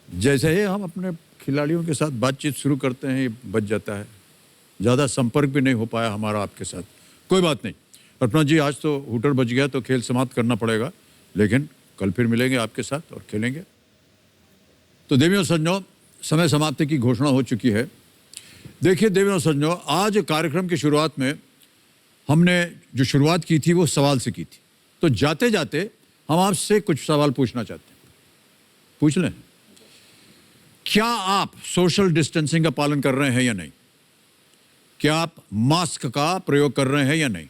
Speaker 1: जैसे ही हम अपने खिलाड़ियों के साथ बातचीत शुरू करते हैं, ये बच जाता है। ज़्यादा संपर्क भी नहीं हो पाया हमारा आपके साथ। कोई बात नहीं अर्पणा जी, आज तो हुटर बच गया तो खेल समाप्त करना पड़ेगा, लेकिन कल फिर मिलेंगे आपके साथ और खेलेंगे। तो देवियों सज्जनों, समय समाप्ति की घोषणा हो चुकी है। देखिए देवियों सज्जनों, आज कार्यक्रम की शुरुआत में हमने जो शुरुआत की थी वो सवाल से की थी। तो जाते जाते हम आपसे कुछ सवाल पूछना चाहते हैं। पूछ लें? क्या आप सोशल डिस्टेंसिंग का पालन कर रहे हैं या नहीं? क्या आप मास्क का प्रयोग कर रहे हैं या नहीं?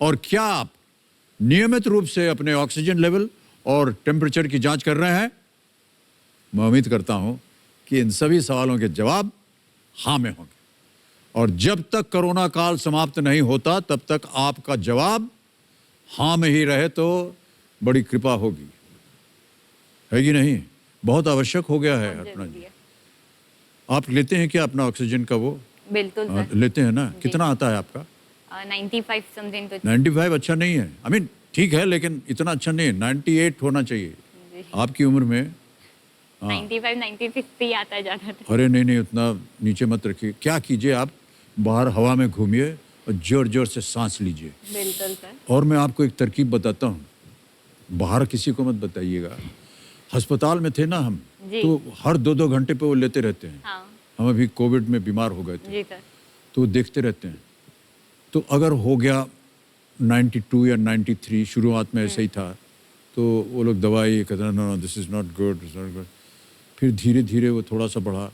Speaker 1: और क्या आप नियमित रूप से अपने ऑक्सीजन लेवल और टेम्परेचर की जांच कर रहे हैं? मैं उम्मीद करता हूं कि इन सभी सवालों के जवाब हाँ में होंगे। और जब तक कोरोना काल समाप्त नहीं होता तब तक आपका जवाब हाँ में ही रहे तो बड़ी कृपा होगी, है कि नहीं? बहुत आवश्यक हो गया है अपना जी। आप लेते हैं क्या अपना ऑक्सीजन का वो?
Speaker 9: बिल्कुल सर।
Speaker 1: लेते हैं ना? कितना आता है आपका?
Speaker 9: 95 समथिंग। तो
Speaker 1: 95 अच्छा नहीं है, आई मीन ठीक है लेकिन इतना अच्छा नहीं है। 98 होना चाहिए आपकी उम्र में।
Speaker 9: 95 96 ही आता है ज़्यादा।
Speaker 1: अरे नहीं, उतना नीचे मत रखिए। क्या कीजिए, आप बाहर हवा में घूमिए और जोर जोर से सांस लीजिए।
Speaker 9: बिल्कुल सर।
Speaker 1: और मैं आपको एक तरकीब बताता हूँ, बाहर किसी को मत बताइएगा। अस्पताल में थे ना हम, तो हर 2-2 घंटे पे वो लेते रहते हैं।
Speaker 9: हाँ।
Speaker 1: हम अभी कोविड में बीमार हो गए थे।
Speaker 9: जी सर।
Speaker 1: तो देखते रहते हैं। तो अगर हो गया 92 या 93, शुरुआत में ऐसे ही था, तो वो लोग दवाई कहते हैं no this is not good, this not good. फिर धीरे धीरे वो थोड़ा सा बढ़ा,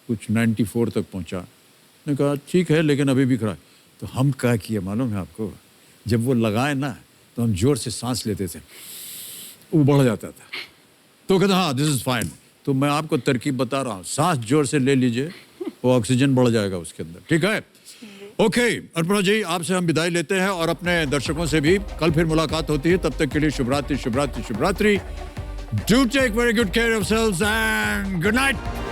Speaker 1: कुछ 94 तक पहुंचा। ने कहा ठीक है लेकिन अभी भी खड़ा। तो हम क्या किए मालूम है आपको? जब वो लगाए ना तो हम जोर से सांस लेते थे, वो बढ़ जाता था। तो कहते हाँ दिस इज़ फाइन। तो मैं आपको तरकीब बता रहा हूँ, सांस जोर से ले लीजिए, वो ऑक्सीजन बढ़ जाएगा उसके अंदर। ठीक है? ओके अर्पणा जी, आपसे हम विदाई लेते हैं और अपने दर्शकों से भी कल फिर मुलाकात होती है। तब तक के लिए शुभ रात्रि, शुभ रात्रि, शुभ रात्रि। Do take very good care of yourselves and good night.